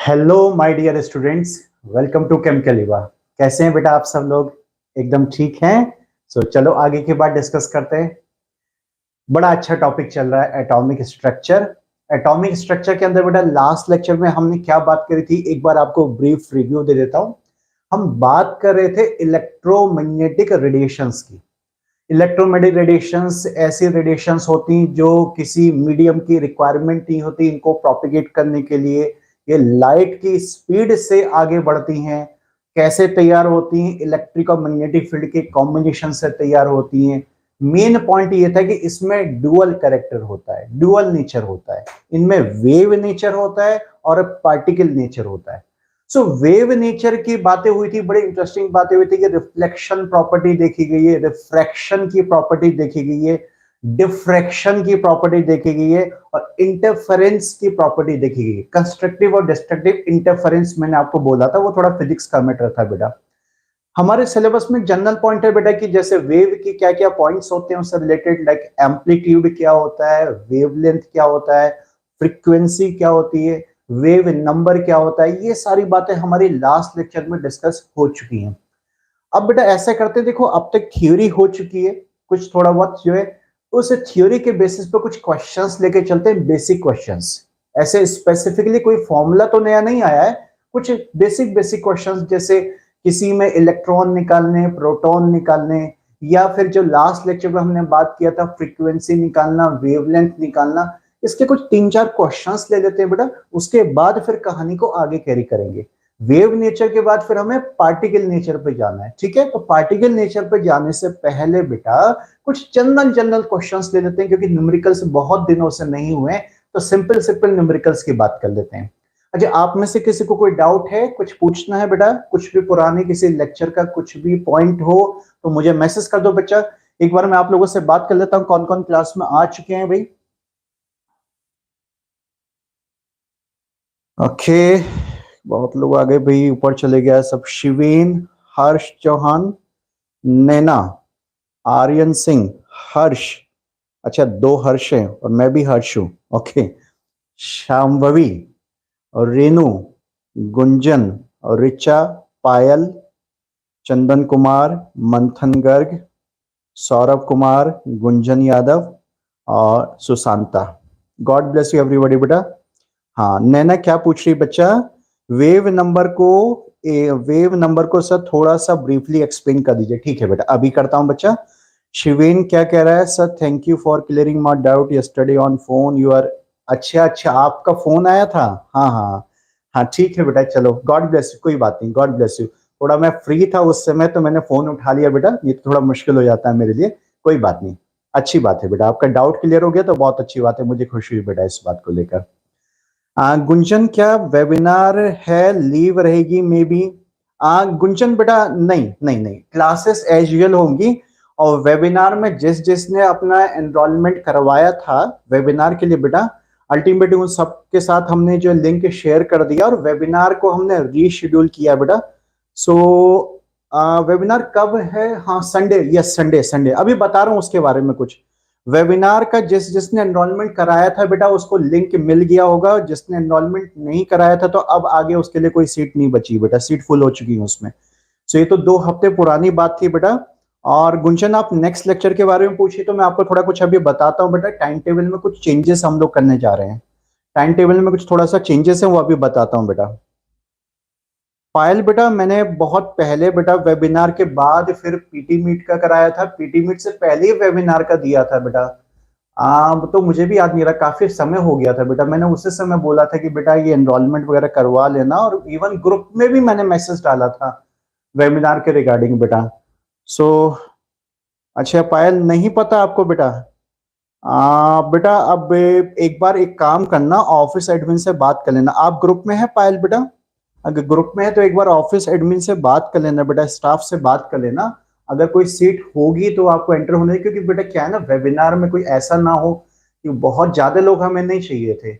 Hello my dear students, welcome to केमिकलिवा। कैसे हैं बेटा आप सब लोग? एकदम ठीक हैं। चलो आगे की बात डिस्कस करते हैं। बड़ा अच्छा टॉपिक चल रहा है एटॉमिक स्ट्रक्चर। एटॉमिक स्ट्रक्चर के अंदर बेटा लास्ट लेक्चर में हमने क्या बात करी थी, एक बार आपको ब्रीफ रिव्यू दे देता हूं। हम बात कर रहे थे इलेक्ट्रोमैग्नेटिक रेडिएशंस की। इलेक्ट्रोमैग्नेटिक रेडिएशंस ऐसी रेडिएशंस होती हैं जो किसी मीडियम की रिक्वायरमेंट नहीं होती इनको प्रोपिगेट करने के लिए। ये लाइट की स्पीड से आगे बढ़ती हैं। कैसे तैयार होती हैं? इलेक्ट्रिक और मैग्नेटिक फील्ड के कॉम्बिनेशन से तैयार होती हैं। मेन पॉइंट ये था कि इसमें डुअल कैरेक्टर होता है, डुअल नेचर होता है। इनमें वेव नेचर होता है और पार्टिकल नेचर होता है। वेव नेचर की बातें हुई थी, बड़ी इंटरेस्टिंग बातें हुई थी कि रिफ्लेक्शन प्रॉपर्टी देखी गई है, रिफ्रैक्शन की प्रॉपर्टी देखी गई है, डिफ्रैक्शन की प्रॉपर्टी देखी गई है और इंटरफेरेंस की प्रॉपर्टी देखी गई है। कंस्ट्रक्टिव और डिस्ट्रक्टिव इंटरफेरेंस मैंने आपको बोला था, वो थोड़ा फिजिक्स का मैटर था बेटा। हमारे सिलेबस में जनरल पॉइंट है बेटा कि जैसे वेव की क्या क्या पॉइंट्स होते हैं उससे रिलेटेड, लाइक एम्पलीट्यूड क्या होता है, वेवलेंथ क्या होता है, फ्रीक्वेंसी क्या होती है, वेव नंबर क्या होता है, ये सारी बातें हमारी लास्ट लेक्चर में डिस्कस हो चुकी हैं। अब बेटा ऐसा करते हैं, देखो अब तक थ्योरी हो चुकी है, कुछ थोड़ा बहुत जो है उस थ्योरी के बेसिस पे कुछ क्वेश्चंस लेके चलते हैं, बेसिक क्वेश्चंस। ऐसे स्पेसिफिकली कोई फॉर्मूला तो नया नहीं आया है, कुछ बेसिक बेसिक क्वेश्चंस, जैसे किसी में इलेक्ट्रॉन निकालने, प्रोटॉन निकालने, या फिर जो लास्ट लेक्चर में हमने बात किया था फ्रीक्वेंसी निकालना, वेवलेंथ निकालना। इसके कुछ 3-4 क्वेश्चंस ले लेते हैं बेटा, उसके बाद फिर कहानी को आगे कैरी करेंगे। वेव नेचर के बाद फिर हमें पार्टिकल नेचर पे जाना है, ठीक है? तो पार्टिकल नेचर पे जाने से पहले बेटा कुछ जनरल जनरल क्वेश्चंस ले लेते हैं, क्योंकि न्यूमेरिकल्स बहुत दिनों से नहीं हुए, तो सिंपल सिंपल न्यूमेरिकल्स की बात कर लेते हैं। अच्छा, आप में से किसी को कोई डाउट है, कुछ पूछना है बेटा, कुछ भी पुराने किसी लेक्चर का कुछ भी पॉइंट हो तो मुझे मैसेज कर दो बच्चा। एक बार मैं आप लोगों से बात कर लेता हूं कौन कौन क्लास में आ चुके हैं भाई। ओके, बहुत लोग आ गए भाई, ऊपर चले गया सब। शिवेन, हर्ष चौहान, नैना, आर्यन सिंह, हर्ष। अच्छा, 2 हर्ष हैं और मैं भी हर्ष हूं। ओके, शाम्भवी और रेनू, गुंजन और रिचा, पायल, चंदन कुमार, मंथन गर्ग, सौरभ कुमार, गुंजन यादव और Sushanta. God bless you everybody बेटा। हाँ, नैना क्या पूछ रही बच्चा? वेव नंबर को वेव नंबर को सर थोड़ा सा ब्रीफली एक्सप्लेन कर दीजिए। ठीक है बेटा, अभी करता हूं बच्चा। शिवेन क्या कह रहा है? Sir thank you for clearing my doubt yesterday on phone you are. अच्छा अच्छा, आपका फोन आया था? हाँ हाँ हाँ, ठीक है बेटा, चलो गॉड ब्लेस यू, कोई बात नहीं, गॉड ब्लेस यू। थोड़ा मैं फ्री था उस समय तो मैंने फोन उठा लिया बेटा, ये तो थोड़ा मुश्किल हो जाता है मेरे लिए, कोई बात नहीं। अच्छी बात है बेटा, आपका डाउट क्लियर हो गया तो बहुत अच्छी बात है, मुझे खुशी हुई बेटा इस बात को लेकर। गुंजन, क्या वेबिनार है, लीव रहेगी मे बी? गुंजन बेटा नहीं नहीं नहीं, क्लासेस एज यूजुअल होंगी और वेबिनार में जिस जिसने अपना एनरोलमेंट करवाया था वेबिनार के लिए बेटा, अल्टीमेटली उन सबके साथ हमने जो लिंक शेयर कर दिया और वेबिनार को हमने रीशेड्यूल किया बेटा। सो वेबिनार कब है? हाँ संडे, यस संडे, संडे अभी बता रहा हूँ उसके बारे में कुछ। वेबिनार का जिसने एनरोलमेंट कराया था बेटा उसको लिंक मिल गया होगा, जिसने एनरोलमेंट नहीं कराया था तो अब आगे उसके लिए कोई सीट नहीं बची बेटा, सीट फुल हो चुकी है उसमें। सो ये तो 2 हफ्ते पुरानी बात थी बेटा। और गुंजन, आप नेक्स्ट लेक्चर के बारे में पूछिए तो मैं आपको थोड़ा कुछ अभी बताता हूँ बेटा। टाइम टेबल में कुछ चेंजेस हम लोग करने जा रहे हैं, टाइम टेबल में कुछ थोड़ा सा चेंजेस है, वो अभी बताता हूँ बेटा। पायल बेटा, मैंने बहुत पहले बेटा वेबिनार के बाद फिर पीटी मीट का कराया था, पीटी मीट से पहले ही वेबिनार का दिया था बेटा। तो मुझे भी याद नहीं रहा, काफी समय हो गया था बेटा। मैंने उसी समय बोला था कि बेटा ये एनरोलमेंट वगैरह करवा लेना, और इवन ग्रुप में भी मैंने मैसेज डाला था वेबिनार के रिगार्डिंग बेटा। सो अच्छा पायल, नहीं पता आपको बेटा? बेटा अब एक बार एक काम करना, ऑफिस एडमिन से बात कर लेना। आप ग्रुप में है पायल बेटा? अगर ग्रुप में है तो एक बार ऑफिस एडमिन से बात कर लेना बेटा, स्टाफ से बात कर लेना। अगर कोई सीट होगी तो आपको एंटर होने, क्योंकि बेटा क्या है ना, वेबिनार में कोई ऐसा ना हो कि बहुत ज्यादा लोग हमें नहीं चाहिए थे।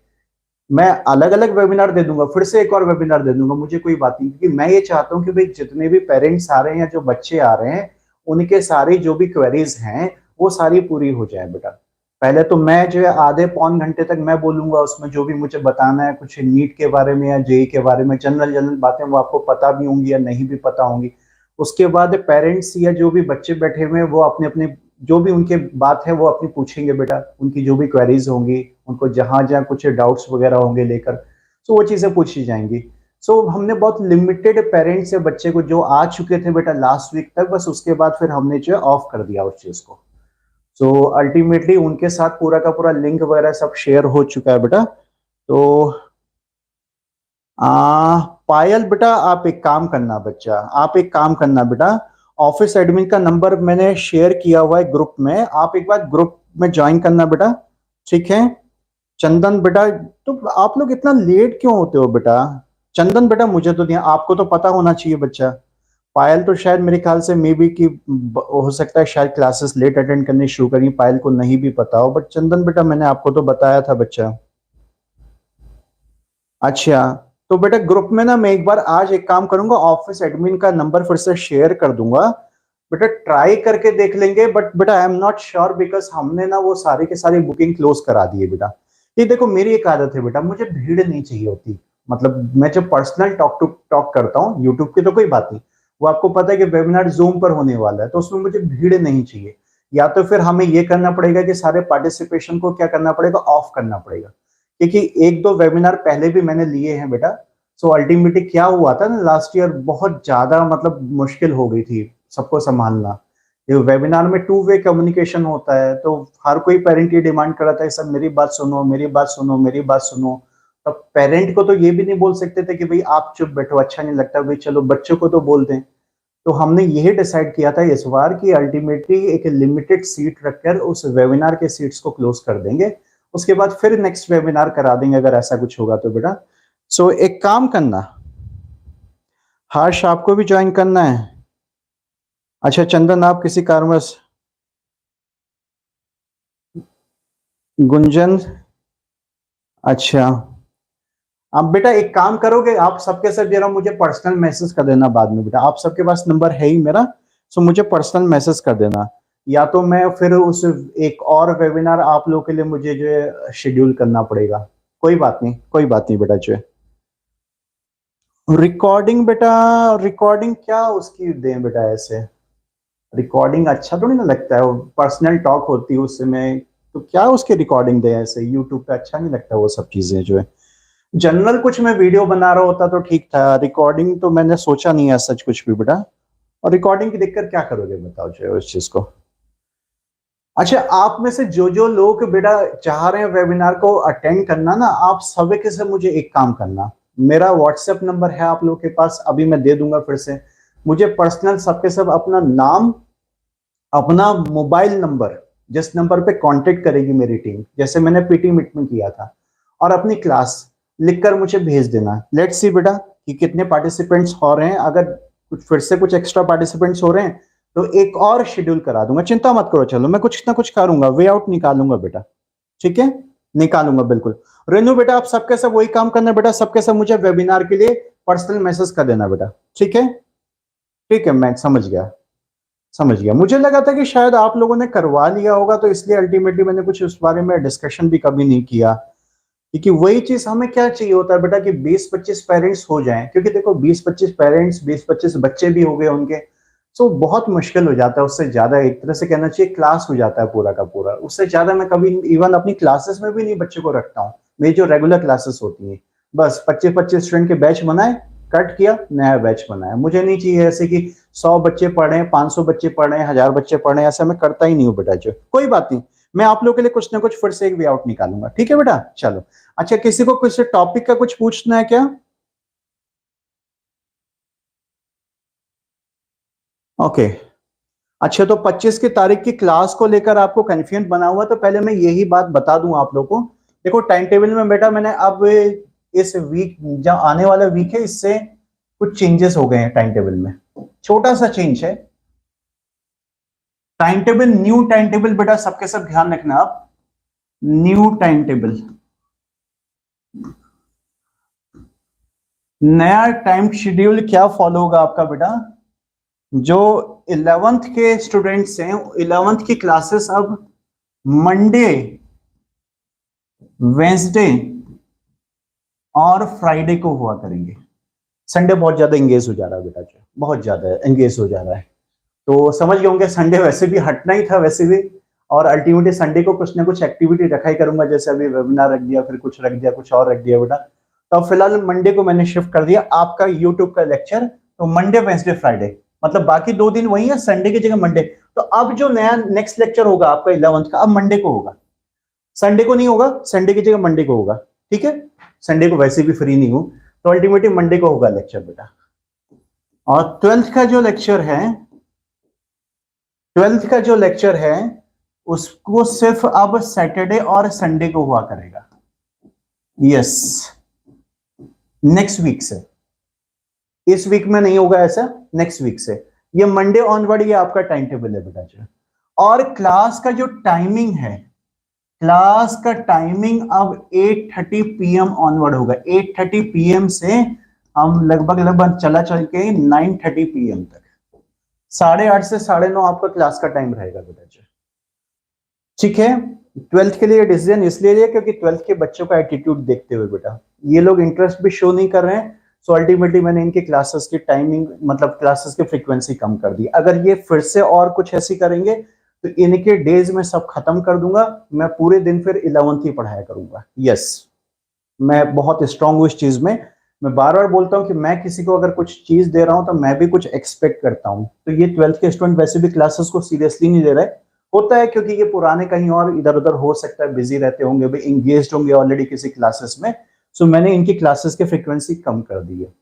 मैं अलग अलग वेबिनार दे दूंगा, फिर से एक और वेबिनार दे दूंगा, मुझे कोई बात नहीं, क्योंकि मैं ये चाहता हूँ कि भाई जितने भी पेरेंट्स आ रहे हैं या जो बच्चे आ रहे हैं उनके सारी जो भी क्वेरीज हैं वो सारी पूरी हो जाए बेटा। पहले तो मैं जो है आधे पौन घंटे तक मैं बोलूंगा, उसमें जो भी मुझे बताना है कुछ नीट के बारे में या जेई के बारे में, जनरल जनरल बातें वो आपको पता भी होंगी या नहीं भी पता होंगी। उसके बाद पेरेंट्स या जो भी बच्चे बैठे हुए हैं वो अपने अपने जो भी उनके बात है वो अपनी पूछेंगे बेटा, उनकी जो भी क्वेरीज होंगी, उनको जहां जहां कुछ डाउट्स वगैरह होंगे लेकर, तो वो चीजें पूछी जाएंगी। सो हमने बहुत लिमिटेड पेरेंट्स या बच्चे को जो आ चुके थे बेटा लास्ट वीक तक, बस उसके बाद फिर हमने जो है ऑफ कर दिया उस चीज को। सो अल्टीमेटली उनके साथ पूरा का पूरा लिंक वगैरह सब शेयर हो चुका है बेटा। तो पायल बेटा आप एक काम करना बच्चा, आप एक काम करना बेटा, ऑफिस एडमिन का नंबर मैंने शेयर किया हुआ है ग्रुप में, आप एक बार ग्रुप में ज्वाइन करना बेटा, ठीक है। चंदन बेटा, तो आप लोग इतना लेट क्यों होते हो बेटा? चंदन बेटा मुझे तो नहीं, आपको तो पता होना चाहिए बच्चा। पायल तो शायद मेरे ख्याल से मे बी कि हो सकता है शायद क्लासेस लेट अटेंड करनी शुरू करी, पायल को नहीं भी पता हो, बट चंदन बेटा मैंने आपको तो बताया था बच्चा। अच्छा, तो बेटा ग्रुप में ना मैं एक बार आज एक काम करूंगा, ऑफिस एडमिन का नंबर फिर से शेयर कर दूंगा बेटा, ट्राई करके देख लेंगे, बट बेटा I am not sure because हमने ना वो सारी की सारी बुकिंग क्लोज करा दी है बेटा। ये देखो मेरी एक आदत है बेटा, मुझे भीड़ नहीं चाहिए होती, मतलब मैं जब पर्सनल टॉक टू टॉक करता हूँ यूट्यूब की तो कोई बात नहीं, वो आपको पता है कि वेबिनार जूम पर होने वाला है तो उसमें मुझे भीड़ नहीं चाहिए। या तो फिर हमें ये करना पड़ेगा कि सारे पार्टिसिपेशन को क्या करना पड़ेगा, ऑफ करना पड़ेगा, क्योंकि एक दो वेबिनार पहले भी मैंने लिए हैं बेटा। सो अल्टीमेटली क्या हुआ था ना लास्ट ईयर, बहुत ज्यादा मतलब मुश्किल हो गई थी सबको संभालना। ये वेबिनार में टू वे कम्युनिकेशन होता है, तो हर कोई पेरेंट ये डिमांड कर रहा था सब मेरी बात सुनो मेरी बात सुनो मेरी बात सुनो। तब पेरेंट को तो ये भी नहीं बोल सकते थे कि भाई आप चुप बैठो, अच्छा नहीं लगता भाई, चलो बच्चों को तो बोल दें। तो हमने यही डिसाइड किया था इस बार कि अल्टीमेटली एक लिमिटेड सीट रखकर उस वेबिनार के सीट्स को क्लोज कर देंगे, उसके बाद फिर नेक्स्ट वेबिनार करा देंगे अगर ऐसा कुछ होगा तो बेटा। सो एक काम करना, हर्ष आपको भी ज्वाइन करना है? अच्छा चंदन आप किसी कारणवश, गुंजन, अच्छा। अब बेटा एक काम करोगे, आप सबके सब जरा मुझे पर्सनल मैसेज कर देना बाद में बेटा, आप सबके पास नंबर है ही मेरा, सो मुझे पर्सनल मैसेज कर देना, या तो मैं फिर उस एक और वेबिनार आप लोगों के लिए मुझे जो है शेड्यूल करना पड़ेगा। कोई बात नहीं कोई बात नहीं बेटा जो है। रिकॉर्डिंग बेटा, रिकॉर्डिंग क्या उसकी दें बेटा, ऐसे रिकॉर्डिंग अच्छा तो नहीं ना लगता है, वो पर्सनल टॉक होती है उसमें, तो क्या उसकी रिकॉर्डिंग दें ऐसे यूट्यूब पे, अच्छा नहीं लगता वो सब चीजें जो है। जनरल कुछ मैं वीडियो बना रहा होता तो ठीक था, रिकॉर्डिंग तो मैंने सोचा नहीं है सच कुछ भी बेटा। और रिकॉर्डिंग की दिक्कत क्या करोगे बताओ जो है उस चीज को। अच्छा आप में से जो जो लोग बेटा चाह रहे हैं वेबिनार को अटेंड करना ना, आप सभी के से मुझे एक काम करना, मेरा व्हाट्सएप नंबर है आप लोग के पास, अभी मैं दे दूंगा फिर से, मुझे पर्सनल सबके सब अपना नाम, अपना मोबाइल नंबर, जिस नंबर पे कांटेक्ट करेगी मेरी टीम, जैसे मैंने पीटी मीट में किया था, और अपनी क्लास लिखकर मुझे भेज देना। लेट्स सी बेटा कि कितने पार्टिसिपेंट्स हो रहे हैं, अगर कुछ फिर से कुछ एक्स्ट्रा पार्टिसिपेंट्स हो रहे हैं तो एक और शेड्यूल करा दूंगा, चिंता मत करो, चलो मैं कुछ ना कुछ करूंगा, वे आउट निकालूंगा बेटा, ठीक है, निकालूंगा बिल्कुल। रेनू बेटा आप सबके सब वही काम करना बेटा, सबके सब मुझे वेबिनार के लिए पर्सनल मैसेज कर देना बेटा, ठीक है। ठीक है मैं समझ गया, समझ गया, मुझे लगा था कि शायद आप लोगों ने करवा लिया होगा तो इसलिए अल्टीमेटली मैंने कुछ उस बारे में डिस्कशन भी कभी नहीं किया, क्योंकि वही चीज हमें क्या चाहिए होता है बेटा कि 20-25 पेरेंट्स हो जाएं, क्योंकि देखो 20-25 पेरेंट्स 20-25 बच्चे भी हो गए उनके, सो बहुत मुश्किल हो जाता है, उससे ज्यादा एक तरह से कहना चाहिए क्लास हो जाता है पूरा का पूरा, उससे ज्यादा मैं कभी इवन अपनी क्लासेस में भी नहीं बच्चे को रखता हूँ, मेरी जो रेगुलर क्लासेस होती हैं बस 25-25 स्टूडेंट के बैच बनाए, कट किया नया बैच बनाया, मुझे नहीं चाहिए ऐसे कि 100 बच्चे पढ़े 500 बच्चे पढ़े 1000 बच्चे पढ़े, ऐसा मैं करता ही नहीं हूँ बेटा जो। कोई बात नहीं, मैं आप लोगों के लिए कुछ ना कुछ फिर से एक वे आउट निकालूंगा, ठीक है बेटा चलो। अच्छा किसी को कुछ टॉपिक का कुछ पूछना है क्या? ओके अच्छा, तो 25 की तारीख की क्लास को लेकर आपको कंफ्यूजन बना हुआ, तो पहले मैं यही बात बता दूं आप लोगों को, देखो टाइम टेबल में बेटा मैंने अब इस वीक जो आने वाला वीक है इससे कुछ चेंजेस हो गए हैं टाइम टेबल में, छोटा सा चेंज है। Time table new time table बेटा सबके सब ध्यान रखना आप, न्यू टाइम टेबल, नया टाइम शेड्यूल क्या फॉलो होगा आपका बेटा, जो 11th के स्टूडेंट्स हैं 11th की क्लासेस अब मंडे, वेंसडे और फ्राइडे को हुआ करेंगे। संडे बहुत ज्यादा एंगेज हो जा रहा है बेटा, बहुत ज्यादा एंगेज हो जा रहा है, तो समझ गए होंगे संडे वैसे भी हटना ही था वैसे भी, और अल्टीमेटली संडे को कुछ ना कुछ एक्टिविटी रखा ही करूंगा, जैसे अभी वेबिनार रख दिया, फिर कुछ रख दिया, कुछ और रख दिया बेटा। तो फिलहाल मंडे को मैंने शिफ्ट कर दिया आपका यूट्यूब का लेक्चर, तो मंडे वेंसडे फ्राइडे, मतलब बाकी 2 दिन वही है, संडे की जगह मंडे। तो अब जो नया नेक्स्ट लेक्चर होगा आपका 11th का, अब मंडे को होगा, संडे को नहीं होगा, संडे की जगह मंडे को होगा, ठीक है। संडे को वैसे भी फ्री नहीं हूं, तो अल्टीमेटली मंडे को होगा लेक्चर बेटा। और 12th का जो लेक्चर है, 12th का जो लेक्चर है उसको सिर्फ अब सैटरडे और संडे को हुआ करेगा, यस, नेक्स्ट वीक से, इस वीक में नहीं होगा ऐसा, नेक्स्ट वीक से, ये मंडे ऑनवर्ड ये आपका टाइम टेबल है बेटा जी। और क्लास का जो टाइमिंग है, क्लास का टाइमिंग अब 8:30 PM ऑनवर्ड होगा, 8:30 PM से हम लगभग लगभग चला चल के 9:30 PM तक, 8:30 से 9:30 आपका क्लास का टाइम रहेगा बेटा जी, ठीक है। 12th के लिए डिसीजन इसलिए लिया क्योंकि 12th के बच्चों का एटीट्यूड देखते हुए बेटा, ये लोग इंटरेस्ट भी शो नहीं कर रहे हैं, सो अल्टीमेटली मैंने इनके क्लासेस की टाइमिंग मतलब क्लासेस की फ्रीक्वेंसी कम कर दी। अगर ये फिर से और कुछ ऐसी करेंगे तो इनके डेज में सब खत्म कर दूंगा, मैं पूरे दिन फिर 11th ही पढ़ाया करूंगा, यस, मैं बहुत स्ट्रांग हूं इस चीज में। मैं बार बार बोलता हूं कि मैं किसी को अगर कुछ चीज दे रहा हूं तो मैं भी कुछ एक्सपेक्ट करता हूं, तो ये 12th के स्टूडेंट वैसे भी क्लासेस को सीरियसली नहीं ले रहे, होता है क्योंकि ये पुराने कहीं और इधर उधर हो सकता है बिजी रहते होंगे, भी इंगेज होंगे ऑलरेडी किसी क्लासेस में, सो मैंने इनकी क्लासेस की फ्रीक्वेंसी कम कर दी है,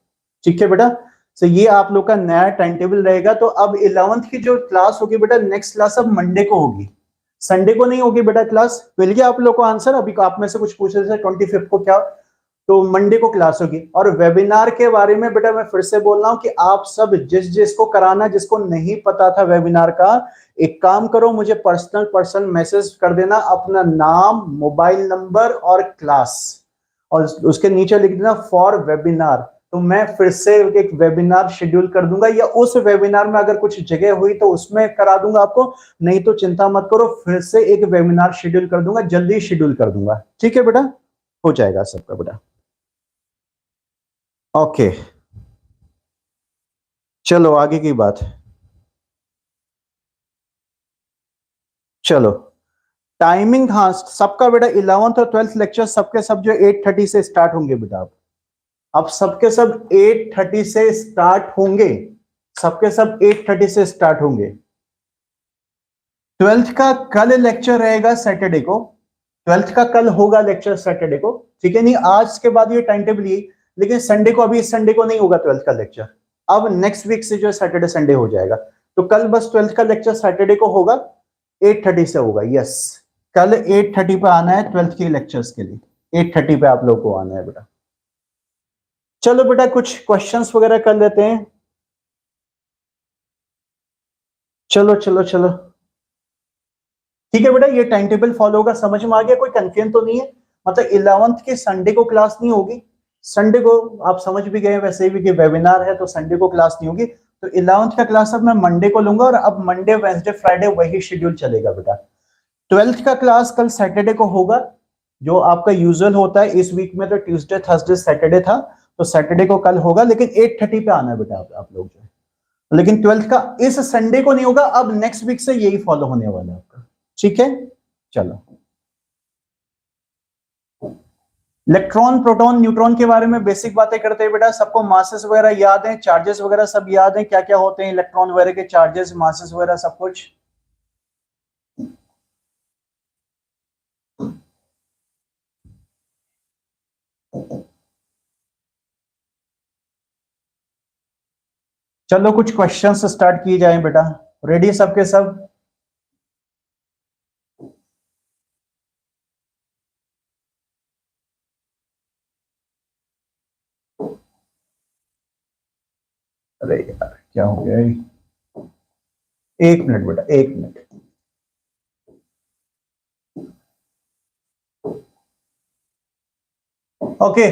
ठीक है बेटा। सो ये आप लोग का नया टाइम टेबल रहेगा। तो अब 11th की जो क्लास होगी बेटा, नेक्स्ट क्लास अब मंडे को होगी, संडे को नहीं होगी बेटा क्लास। मिल गया आप लोग को आंसर? अभी आप में से कुछ पूछ रहे थे 25 को क्या, तो मंडे को क्लास होगी। और वेबिनार के बारे में बेटा मैं फिर से बोल रहा हूं कि आप सब जिसको कराना, जिसको नहीं पता था वेबिनार का, एक काम करो, मुझे पर्सनल मैसेज कर देना, अपना नाम, मोबाइल नंबर और क्लास, और उसके नीचे लिख देना फॉर वेबिनार, तो मैं फिर से एक वेबिनार शेड्यूल कर दूंगा, या उस वेबिनार में अगर कुछ जगह हुई तो उसमें करा दूंगा आपको, नहीं तो चिंता मत करो, फिर से एक वेबिनार शेड्यूल कर दूंगा, जल्दी शेड्यूल कर दूंगा, ठीक है बेटा, हो जाएगा सबका बेटा, ओके। चलो आगे की बात, चलो टाइमिंग, हाँ सबका बेटा 11th और 12th लेक्चर सबके सब जो 8:30 से स्टार्ट होंगे बेटा, अब सबके सब 8:30 से स्टार्ट होंगे, सबके सब 8:30 से स्टार्ट होंगे। 12th का कल लेक्चर रहेगा सैटरडे को, 12th का कल होगा लेक्चर सैटरडे को, ठीक है, नहीं आज के बाद ये टाइम टेबल ये, लेकिन संडे को, अभी इस संडे को नहीं होगा 12th का लेक्चर, अब नेक्स्ट वीक से जो सैटरडे संडे हो जाएगा, तो कल बस 12th का लेक्चर सैटरडे को होगा, 8:30 से होगा, यस, कल 8:30 पे आना है 12th के लेक्चर्स के लिए, 8:30 पे आप लोग को आना है बेटा। चलो बेटा कुछ क्वेश्चंस वगैरह कर लेते हैं, चलो चलो चलो, ठीक है बेटा, ये टाइम टेबल फॉलो होगा, समझ में आ गया, कोई कंफ्यूजन तो नहीं है, मतलब 11th के संडे को क्लास नहीं होगी, संडे को आप समझ भी गए वैसे भी कि वेबिनार है, तो संडे को क्लास नहीं होगी, तो 11th का क्लास अब मैं मंडे को लूंगा, और अब मंडे वेंसडे फ्राइडे वही शेड्यूल चलेगा बेटा। 12th का क्लास कल सैटरडे को होगा, जो आपका यूजुअल होता है, इस वीक में तो ट्यूसडे थर्सडे सैटरडे था, तो सैटरडे को कल होगा, लेकिन 8:30 पे आना है बेटा आप लोग जो, लेकिन 12th का इस संडे को नहीं होगा, अब नेक्स्ट वीक से यही फॉलो होने वाला है आपका, ठीक है। चलो इलेक्ट्रॉन प्रोटॉन न्यूट्रॉन के बारे में बेसिक बातें करते हैं बेटा, सबको मासेस वगैरह याद है, चार्जेस वगैरह सब याद है, क्या क्या होते हैं इलेक्ट्रॉन वगैरह के चार्जेस, मासेस वगैरह सब कुछ। चलो कुछ क्वेश्चंस स्टार्ट किए जाएं बेटा, रेडी सबके सब? अरे यार क्या हो गया, एक मिनट बेटा, एक मिनट, ओके।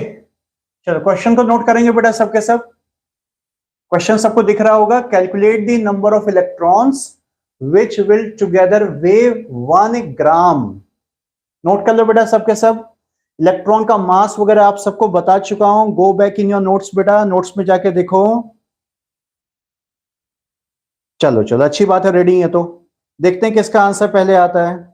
चलो क्वेश्चन को नोट करेंगे बेटा सबके सब, क्वेश्चन सबको दिख रहा होगा, calculate the number of electrons which will together wave 1 gram. Note कर लो बेटा सबके सब। इलेक्ट्रॉन का मास वगैरह आप सबको बता चुका हूं। Go back in your notes बेटा, नोट्स में जाके देखो। चलो चलो अच्छी बात है, रेडी है तो देखते हैं किसका आंसर पहले आता है।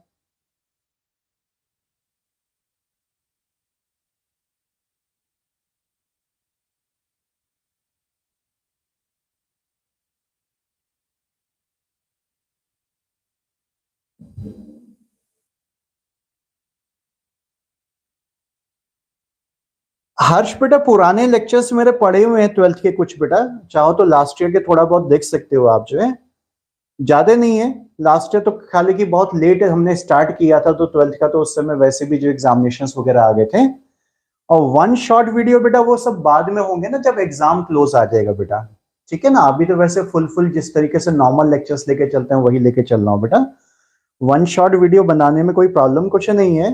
हर्ष बेटा पुराने लेक्चर्स मेरे पढ़े हुए हैं 12th के कुछ बेटा, चाहो तो लास्ट ईयर के थोड़ा बहुत देख सकते हो आप, जो है ज्यादा नहीं है। लास्ट ईयर तो खाली की बहुत लेट हमने स्टार्ट किया था, तो 12th का तो उस समय वैसे भी जो एग्जामिनेशन वगैरह आ गए थे। और वन शॉट वीडियो बेटा वो सब बाद में होंगे ना, जब एग्जाम क्लोज आ जाएगा बेटा, ठीक है ना। अभी तो वैसे फुल जिस तरीके से नॉर्मल लेक्चर्स लेके चलते हैं वही लेके चल रहा हूँ बेटा। वन शॉट वीडियो बनाने में कोई प्रॉब्लम कुछ नहीं है।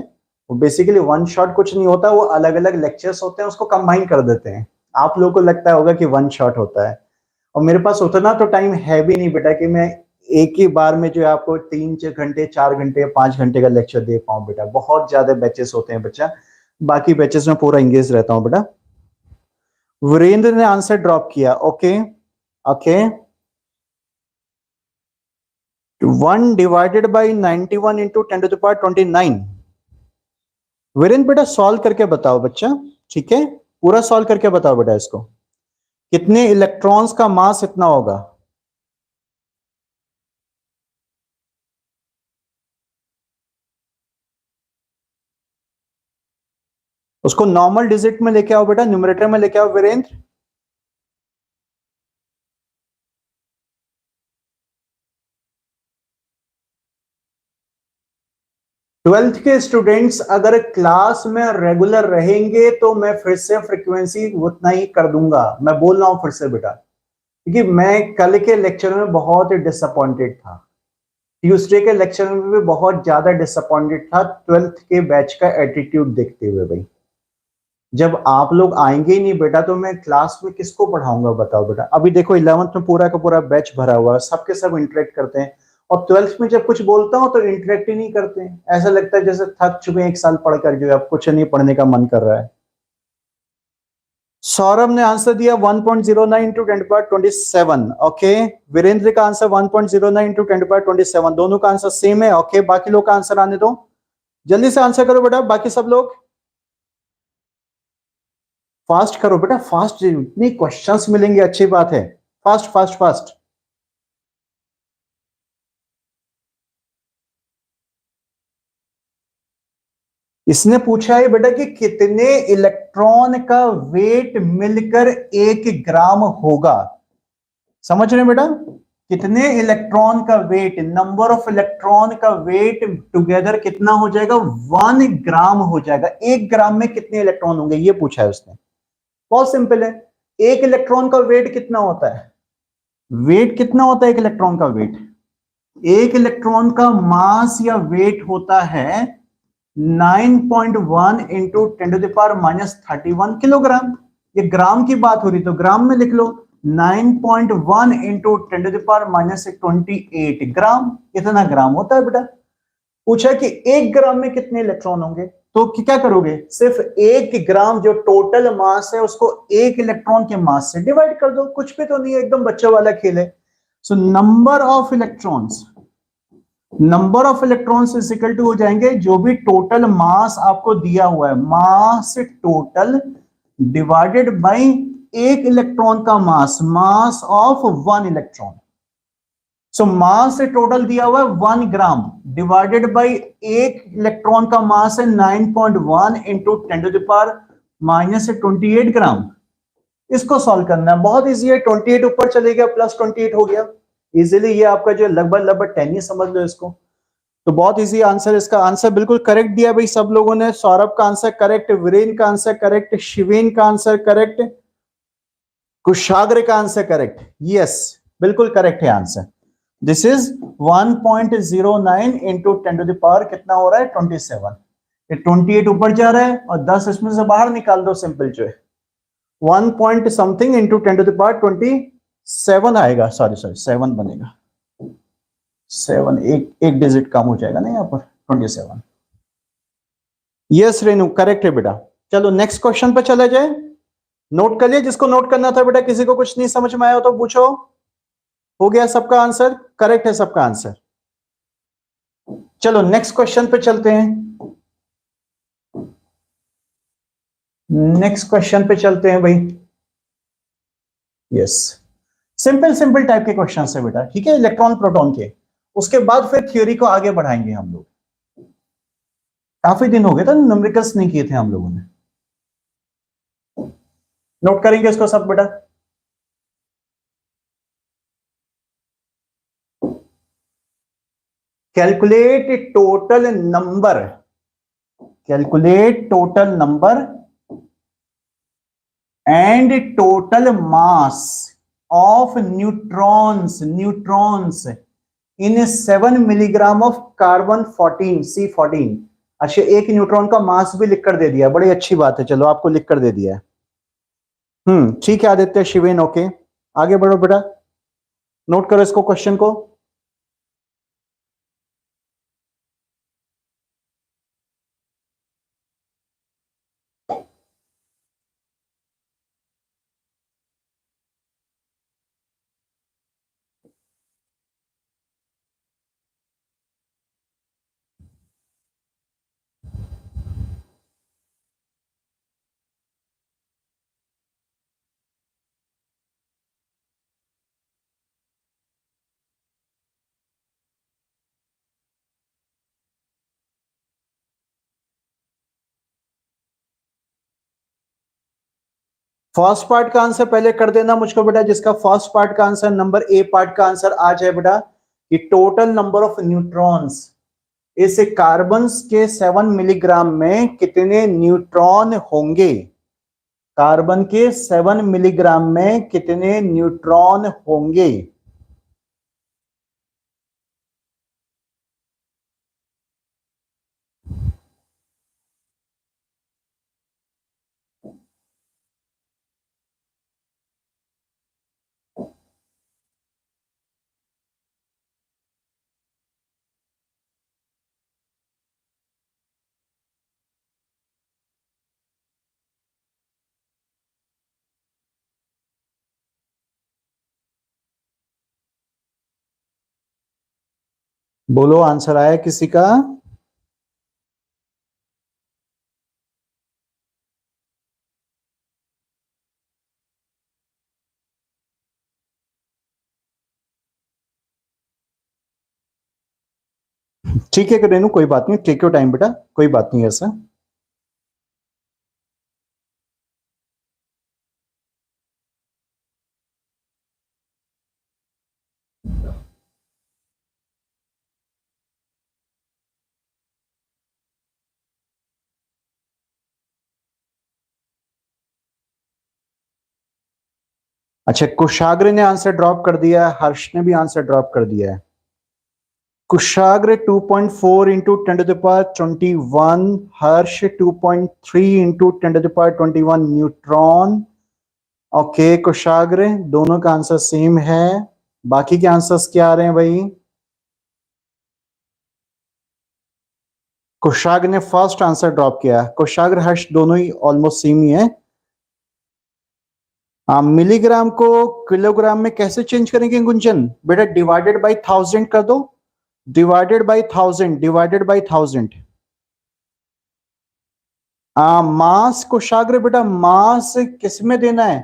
वो बेसिकली वन शॉट कुछ नहीं होता, वो अलग अलग लेक्चर्स होते हैं उसको कंबाइन कर देते हैं। आप लोगों को लगता होगा कि वन शॉट होता है, और मेरे पास उतना तो टाइम है भी नहीं बेटा कि मैं एक ही बार में जो है आपको 3 घंटे 4 घंटे 5 घंटे का लेक्चर दे पाऊं बेटा। बहुत ज्यादा बैचेस होते हैं बच्चा, बाकी बैचेस में पूरा एंगेज रहता हूं बेटा। वीरेंद्र ने आंसर ड्रॉप किया, okay okay. 1 divided by 91 into 10⁻29। Virendra बेटा सॉल्व करके बताओ बच्चा, ठीक है पूरा सॉल्व करके बताओ बेटा इसको। कितने इलेक्ट्रॉन्स का मास इतना होगा? उसको नॉर्मल डिजिट में लेके आओ बेटा, न्यूमरेटर में लेके आओ वीरेंद्र। ट्वेल्थ के स्टूडेंट्स अगर क्लास में रेगुलर रहेंगे तो मैं फिर से फ्रीक्वेंसी उतना ही कर दूंगा। मैं बोल रहा हूं फिर से बेटा, क्योंकि मैं कल के लेक्चर में बहुत ही डिसअपॉइंटेड था, ट्यूसडे के लेक्चर में भी बहुत ज्यादा डिसअपॉइंटेड था ट्वेल्थ के बैच का एटीट्यूड देखते हुए। भाई जब आप लोग आएंगे ही नहीं बेटा तो मैं क्लास में किसको पढ़ाऊंगा बताओ बेटा। अभी देखो 11th में पूरा का पूरा बैच भरा हुआ है, सबके सब इंटरेक्ट करते हैं, और 12th में जब कुछ बोलता हूं तो इंटरेक्ट ही नहीं करते हैं। ऐसा लगता है जैसे थक चुके हैं एक साल पढ़कर, जो अब कुछ नहीं पढ़ने का मन कर रहा है। सौरभ ने आंसर दिया 1.09 इंटू 10⁻27। ओके, वीरेंद्र का आंसर 1.09 इंटू 10⁻27, दोनों का आंसर सेम है। ओके, बाकी लोग का आंसर आने दो, जल्दी से आंसर करो बेटा बाकी सब लोग। फास्ट करो बेटा फास्ट, इतने क्वेश्चंस मिलेंगे अच्छी बात है। Fast fast fast. इसने पूछा है बेटा कि कितने इलेक्ट्रॉन का वेट मिलकर 1 ग्राम होगा। समझ रहे बेटा, कितने इलेक्ट्रॉन का वेट, नंबर ऑफ इलेक्ट्रॉन का वेट टुगेदर कितना हो जाएगा? 1 ग्राम हो जाएगा। 1 ग्राम में कितने इलेक्ट्रॉन होंगे ये पूछा है उसने। बहुत सिंपल है, एक इलेक्ट्रॉन का वेट कितना होता है? वेट कितना होता है एक इलेक्ट्रॉन का वेट? एक इलेक्ट्रॉन का मास या वेट होता है 9.1 इंटू 10⁻³ किलोग्राम। ये ग्राम की बात हो रही तो ग्राम में लिख लो, 9.1 इंटू 10⁻28 ग्राम, इतना ग्राम होता है बेटा। पूछा कि 1 ग्राम में कितने इलेक्ट्रॉन होंगे, तो क्या करोगे? सिर्फ 1 ग्राम जो टोटल मास है उसको 1 इलेक्ट्रॉन के मास से डिवाइड कर दो। कुछ भी तो नहीं है, एकदम बच्चों वाला खेल है। So number of electrons, number of electrons is equal to हो जाएंगे जो भी टोटल मास आपको दिया हुआ है, mass total divided by 1 electron का मास, मास ऑफ 1 इलेक्ट्रॉन। सो मास से टोटल दिया हुआ है 1 ग्राम डिवाइडेड बाय 1 इलेक्ट्रॉन का मास है 9.1 इंटू 10⁻28 ग्राम। इसको सॉल्व करना है, बहुत इजी है। 28 ऊपर चले गया, प्लस 28 हो गया इजीली। ये आपका जो लगभग लगभग 10 ही समझ लो इसको। तो बहुत इजी आंसर, इसका आंसर बिल्कुल करेक्ट दिया भाई सब लोगों ने। सौरभ का आंसर करेक्ट, वीरेन का आंसर करेक्ट, शिवेन का आंसर करेक्ट, कुशाग्र का आंसर करेक्ट। यस बिल्कुल करेक्ट है आंसर। दिस इज 1.09 इंटू 10⁻, कितना हो रहा है? 27। 28 ऊपर जा रहा है और 10 इसमें से बाहर निकाल दो, सिंपल जो है 1 पॉइंट समथिंग इंटू 10⁻27 आएगा। सॉरी 7 बनेगा, 7, एक डिजिट कम हो जाएगा ना यहाँ पर, 27। यस रेनू, करेक्ट है बेटा। चलो नेक्स्ट क्वेश्चन पे चले जाए। नोट कर लिया जिसको नोट करना था बेटा, किसी को कुछ नहीं समझ में आया हो तो पूछो। हो गया सबका आंसर? करेक्ट है सबका आंसर। चलो नेक्स्ट क्वेश्चन पे चलते हैं। नेक्स्ट क्वेश्चन पे चलते हैं भाई। यस, सिंपल सिंपल टाइप के क्वेश्चन है बेटा, ठीक है, इलेक्ट्रॉन प्रोटॉन के। उसके बाद फिर थ्योरी को आगे बढ़ाएंगे हम लोग। काफी दिन हो गए थे न्यूमेरिकल्स नहीं किए थे हम लोगों ने। नोट करेंगे इसको सब बेटा। Calculate total number, calculate total number and total mass of neutrons, neutrons in 7 milligram of carbon 14 C14। अच्छा, एक न्यूट्रॉन का मास भी लिख कर दे दिया, बड़ी अच्छी बात है, चलो आपको लिख कर दे दिया है। ठीक है आदित्य शिवेन, ओके, आगे बढ़ो बेटा, नोट करो इसको क्वेश्चन को। फर्स्ट पार्ट का आंसर पहले कर देना मुझको बेटा, जिसका फर्स्ट पार्ट का आंसर नंबर ए पार्ट का आंसर आ जाए बेटा, कि टोटल नंबर ऑफ न्यूट्रॉन्स इस कार्बन के 7 मिलीग्राम में कितने न्यूट्रॉन होंगे, कार्बन के 7 मिलीग्राम में कितने न्यूट्रॉन होंगे। बोलो आंसर आया किसी का? ठीक है रेनू, कोई बात नहीं, टेक योर टाइम बेटा, कोई बात नहीं ऐसा। अच्छा, कुशाग्र ने आंसर ड्रॉप कर दिया है, हर्ष ने भी आंसर ड्रॉप कर दिया है। कुशाग्र 2.4 इंटू 10⁻21, हर्ष 2.3 इंटू 10⁻21 न्यूट्रॉन। ओके कुशाग्र, दोनों का आंसर सेम है। बाकी के आंसर्स क्या आ रहे हैं भाई? कुशाग्र ने फर्स्ट आंसर ड्रॉप किया, कुशाग्र हर्ष दोनों ही ऑलमोस्ट सेम ही है। मिलीग्राम को किलोग्राम में कैसे चेंज करेंगे गुंजन? बेटा डिवाइडेड बाई 1000 कर दो, डिवाइडेड बाई 1000, डिवाइडेड बाई 1000। मास कुशाग्र बेटा, मास किस में देना है?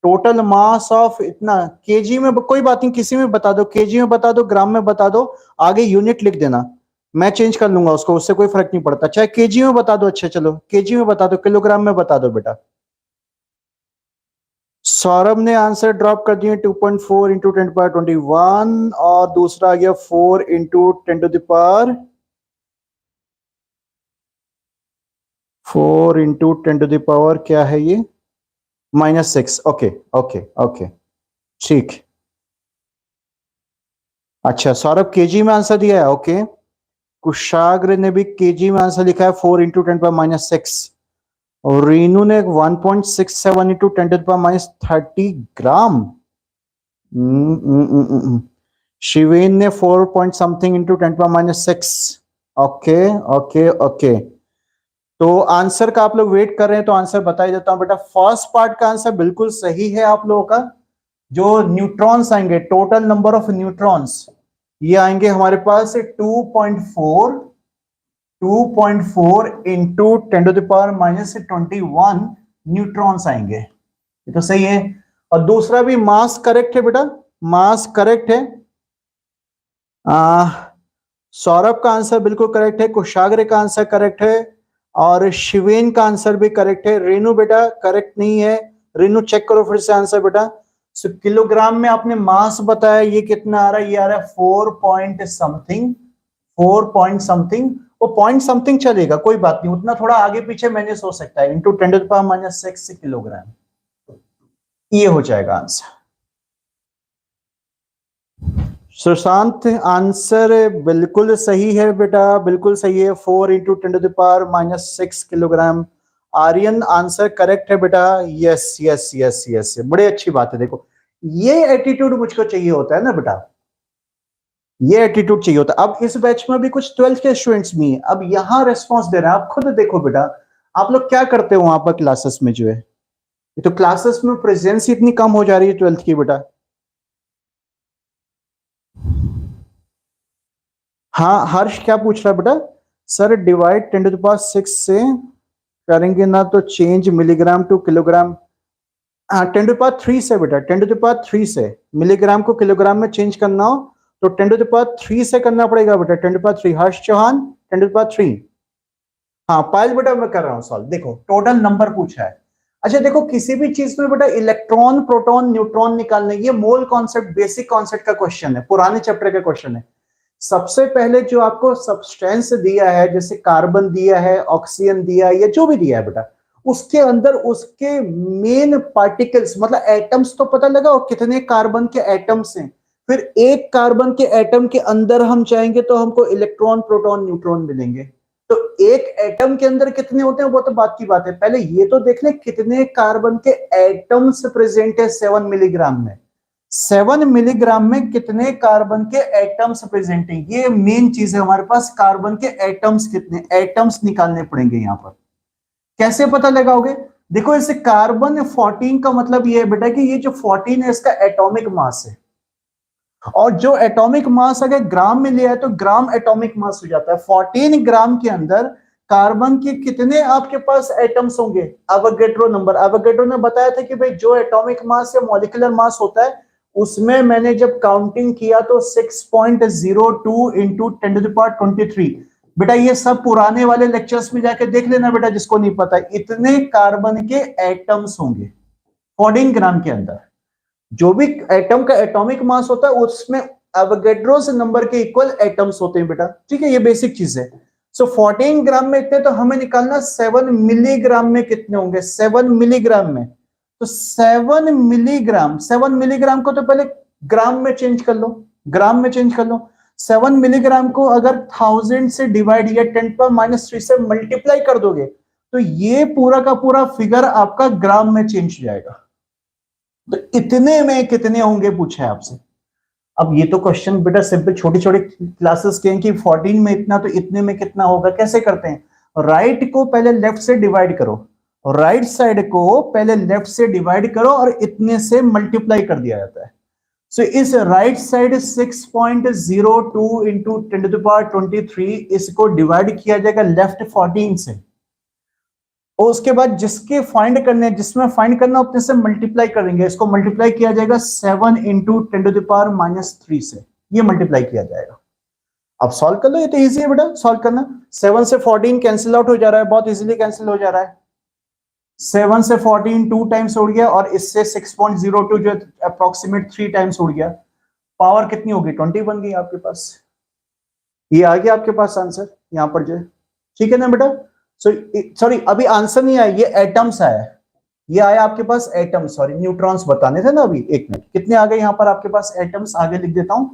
टोटल मास ऑफ इतना केजी में, कोई बात नहीं किसी में बता दो, केजी में बता दो, ग्राम में बता दो, आगे यूनिट लिख देना, मैं चेंज कर लूंगा उसको, उससे कोई फर्क नहीं पड़ता, चाहे केजी में बता दो। अच्छा चलो केजी में बता दो, किलोग्राम में बता दो बेटा। सौरभ ने आंसर ड्रॉप कर दिए 2.4 इंटू 10⁻21, और दूसरा आ गया 4 इंटू 10⁻, 4 इंटू 10⁻, क्या है ये, -6। ओके ओके ओके, ठीक। अच्छा सौरभ केजी में आंसर दिया है, ओके। कुशाग्र ने भी केजी में आंसर लिखा है 4 इंटू 10⁻6, और रीनू ने 1.67 इंटू 10⁻30 ग्राम। शिवेन ने 4 point something into 10⁻6। Okay okay okay, तो आंसर का आप लोग वेट कर रहे हैं तो आंसर बता ही देता हूं बेटा। फर्स्ट पार्ट का आंसर बिल्कुल सही है आप लोगों का। जो न्यूट्रॉन्स आएंगे, टोटल नंबर ऑफ न्यूट्रॉन्स, ये आएंगे हमारे पास 2.4 इंटू 10⁻21 न्यूट्रॉन्स आएंगे। ये तो सही है। और दूसरा भी मास करेक्ट है बेटा, मास करेक्ट है। सौरभ का आंसर बिल्कुल करेक्ट है, कुशाग्र का आंसर करेक्ट है, और शिवेन का आंसर भी करेक्ट है। रेनू बेटा करेक्ट नहीं है, रेनू चेक करो फिर से आंसर बेटा। सो किलोग्राम में आपने मास बताया, ये कितना आ रहा है? ये आ रहा है 4 पॉइंट समथिंग, 4 पॉइंट समथिंग। वो पॉइंट समथिंग चलेगा, कोई बात नहीं, उतना थोड़ा आगे पीछे मैनेज हो सकता है। इंटू 10⁻6 किलोग्राम, ये हो जाएगा आंसर। सुशांत आंसर बिल्कुल सही है बेटा, बिल्कुल सही है, 4 इंटू 10⁻6 किलोग्राम। आर्यन आंसर करेक्ट है बेटा, यस यस यस यस, बड़ी अच्छी बात है। देखो ये एटीट्यूड मुझको चाहिए होता है ना बेटा, ये एटीट्यूड चाहिए होता है। अब इस बैच में भी कुछ 12th के स्टूडेंट्स भी हैं, अब यहां रेस्पॉन्स दे रहे हैं। आप खुद देखो बेटा, आप लोग क्या करते हो वहां पर क्लासेस में जो है, ये तो क्लासेस में प्रेजेंस इतनी कम हो जा रही है 12th की बेटा। हाँ हर्ष क्या पूछ रहा है बेटा? सर डिवाइड 10⁻6 से करेंगे ना तो चेंज मिलीग्राम टू किलोग्राम। हाँ 10⁻3 से बेटा, 10⁻3 से मिलीग्राम को किलोग्राम में चेंज करना हो तो 10⁻3 से करना पड़ेगा बेटा, 10⁻3। हर्ष चौहान 10⁻3। हाँ पायल बेटा मैं कर रहा हूँ सॉल्व। देखो टोटल नंबर पूछा है। अच्छा देखो किसी भी चीज में बेटा इलेक्ट्रॉन प्रोटॉन न्यूट्रॉन निकालने, ये मोल कॉन्सेप्ट, बेसिक कॉन्सेप्ट का क्वेश्चन है, पुराने चैप्टर का क्वेश्चन है। सबसे पहले जो आपको सब्सटेंस दिया है, जैसे कार्बन दिया है, ऑक्सीजन दिया है, या जो भी दिया है बेटा, उसके अंदर उसके मेन पार्टिकल्स मतलब एटम्स तो पता लगा, और कितने कार्बन के एटम्स हैं। फिर एक कार्बन के एटम के अंदर हम जाएंगे तो हमको इलेक्ट्रॉन प्रोटॉन न्यूट्रॉन मिलेंगे। तो एक एटम के अंदर कितने होते हैं वो तो बात की बात है, पहले ये तो देख ले कितने कार्बन के एटम्स प्रेजेंट है 7 मिलीग्राम में। 7 मिलीग्राम में कितने कार्बन के एटम्स प्रेजेंट हैं, ये मेन चीज है हमारे पास। कार्बन के एटम्स कितने, एटम्स निकालने पड़ेंगे यहां पर। कैसे पता लगाओगे? देखो इसे कार्बन 14 का मतलब ये है बेटा कि ये जो 14 है इसका एटॉमिक मास है, और जो एटॉमिक मास अगर ग्राम में लिया है तो ग्राम एटॉमिक मास हो जाता है। 14 ग्राम के अंदर कार्बन के कितने आपके पास एटम्स होंगे? एवोगैड्रो नंबर, एवोगैड्रो ने बताया था कि भाई जो एटॉमिक मास या मॉलिक्यूलर मास होता है उसमें मैंने जब काउंटिंग किया तो 6.02 इंटू 10⁻23। बेटा ये सब पुराने वाले लेक्चर्स में जाके देख लेना बेटा, जिसको नहीं पता, इतने कार्बन के एटम्स होंगे 14 ग्राम के अंदर। जो भी एटम का एटॉमिक मास होता है उसमें एवोगैड्रोस नंबर के इक्वल एटम्स होते हैं बेटा, ठीक है, ये बेसिक चीज है। सो 14 ग्राम में इतने, तो हमें निकालना 7 मिलीग्राम में कितने होंगे। 7 मिलीग्राम में, तो 7 मिलीग्राम, 7 मिलीग्राम को तो पहले ग्राम में चेंज कर लो, ग्राम में चेंज कर लो। 7 मिलीग्राम को अगर 1000 से डिवाइड या 10⁻³ से मल्टीप्लाई कर दोगे तो ये पूरा का पूरा फिगर आपका ग्राम में चेंज हो जाएगा। तो इतने में कितने होंगे पूछा है आपसे। अब ये तो क्वेश्चन बेटा सिंपल छोटी छोटी क्लासेस के हैं कि 14 में इतना तो इतने में कितना होगा। कैसे करते हैं? राइट को पहले लेफ्ट से डिवाइड करो, राइट साइड को पहले लेफ्ट से डिवाइड करो और इतने से मल्टीप्लाई कर दिया जाता है। सो इस राइट साइड 6.02 इंटू 10⁻23 इसको डिवाइड किया जाएगा लेफ्ट 14 से, और उसके बाद जिसके फाइंड करने, जिसमें फाइंड करना उतने से मल्टीप्लाई करेंगे। इसको मल्टीप्लाई किया जाएगा 7 इंटू 10⁻³ से, ये मल्टीप्लाई किया जाएगा। अब सॉल्व कर लो, ये तो इजी है बेटा सॉल्व करना। 7 से 14 कैंसिल आउट हो जा रहा है, बहुत इजीली कैंसिल हो जा रहा है। 7 से 14 2 टाइम्स उड़ गया, और इससे 6.02 जो अप्रोक्सीमेट 3 टाइम्स उड़ गया। पावर कितनी होगी? 20 बन गई आपके पास। ये आ गया आपके पास आंसर यहां पर जो, ठीक है ना बेटा। सॉरी अभी आंसर नहीं आया, ये एटम्स आया, ये आया आपके पास एटम, सॉरी न्यूट्रॉन्स बताने थे ना अभी। एक मिनट, कितने आ गए यहाँ पर आपके पास एटम्स? आगे लिख देता हूं,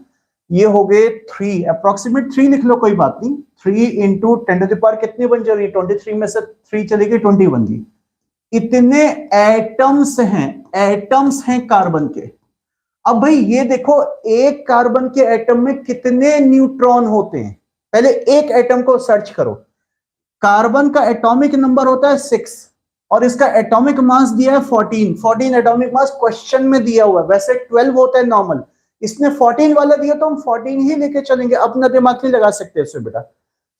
ये हो गए 3, अप्रोक्सीमेट 3 लिख लो, कोई बात नहीं। 3 इंटू 10⁻, कितनी बन जा रही है? 23 में से 3 चली गई, 20 बन गई। इतने एटम्स हैं, एटम्स हैं कार्बन के। अब भाई ये देखो, एक कार्बन के एटम में कितने न्यूट्रॉन होते हैं, पहले एक एटम को सर्च करो। कार्बन का एटॉमिक नंबर होता है 6 और इसका एटॉमिक मास दिया है 14 एटॉमिक मास क्वेश्चन में दिया हुआ है, वैसे 12 होता है नॉर्मल, इसने 14 वाला दिया तो हम 14 ही लेके चलेंगे, अपना दिमाग नहीं लगा सकते इसमें बेटा।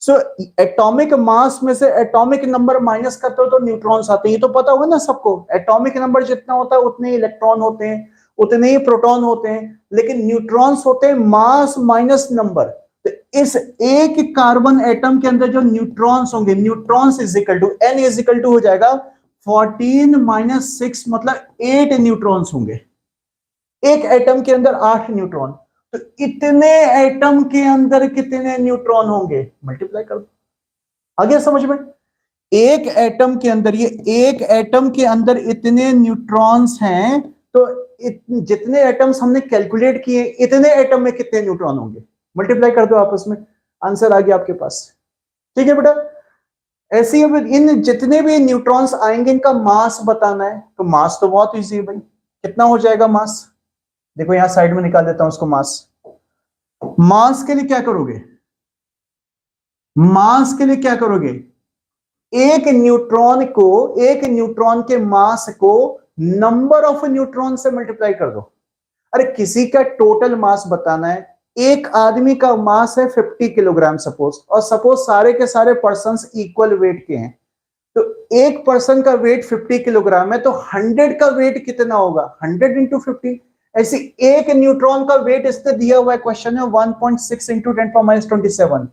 सो एटॉमिक मास में से एटॉमिक नंबर माइनस करते हो तो न्यूट्रॉन्स आते हैं, ये तो पता होगा ना सबको, एटॉमिक नंबर जितना होता है उतने ही इलेक्ट्रॉन होते हैं, उतने ही प्रोटॉन होते हैं, लेकिन न्यूट्रॉन्स होते हैं मास माइनस नंबर। तो इस एक कार्बन एटम के अंदर जो न्यूट्रॉन्स होंगे, neutrons is equal to N is equal to हो जाएगा 14 माइनस 6, मतलब 8 न्यूट्रॉन्स होंगे। एक एटम के अंदर 8 न्यूट्रॉन, तो इतने एटम के अंदर कितने न्यूट्रॉन होंगे, मल्टीप्लाई कर दो, आ गया समझ में। एक एटम के अंदर, ये एक एटम के अंदर इतने न्यूट्रॉन्स हैं, तो जितने एटम्स हमने कैलकुलेट किए, इतने एटम में कितने न्यूट्रॉन होंगे, मल्टीप्लाई कर दो आपस में, आंसर आ गया आपके पास। ठीक है बेटा, ऐसे ही इन जितने भी न्यूट्रॉन्स आएंगे इनका मास बताना है, तो मास तो बहुत इजी है भाई, कितना हो जाएगा मास, देखो यहां साइड में निकाल देता हूं उसको। मास, मास के लिए क्या करोगे, मास के लिए क्या करोगे, एक न्यूट्रॉन को, एक न्यूट्रॉन के मास को नंबर ऑफ न्यूट्रॉन से मल्टीप्लाई कर दो। अरे किसी का टोटल मास बताना है, एक आदमी का मास है 50 किलोग्राम सपोज, और सपोज सारे के सारे पर्सन्स इक्वल वेट के हैं, तो एक पर्सन का वेट 50 किलोग्राम है, तो 100 का वेट कितना होगा, 100 इंटू 50। ऐसे एक न्यूट्रॉन का वेट इससे दिया हुआ है क्वेश्चन में 1.6 इंटू 10⁻27,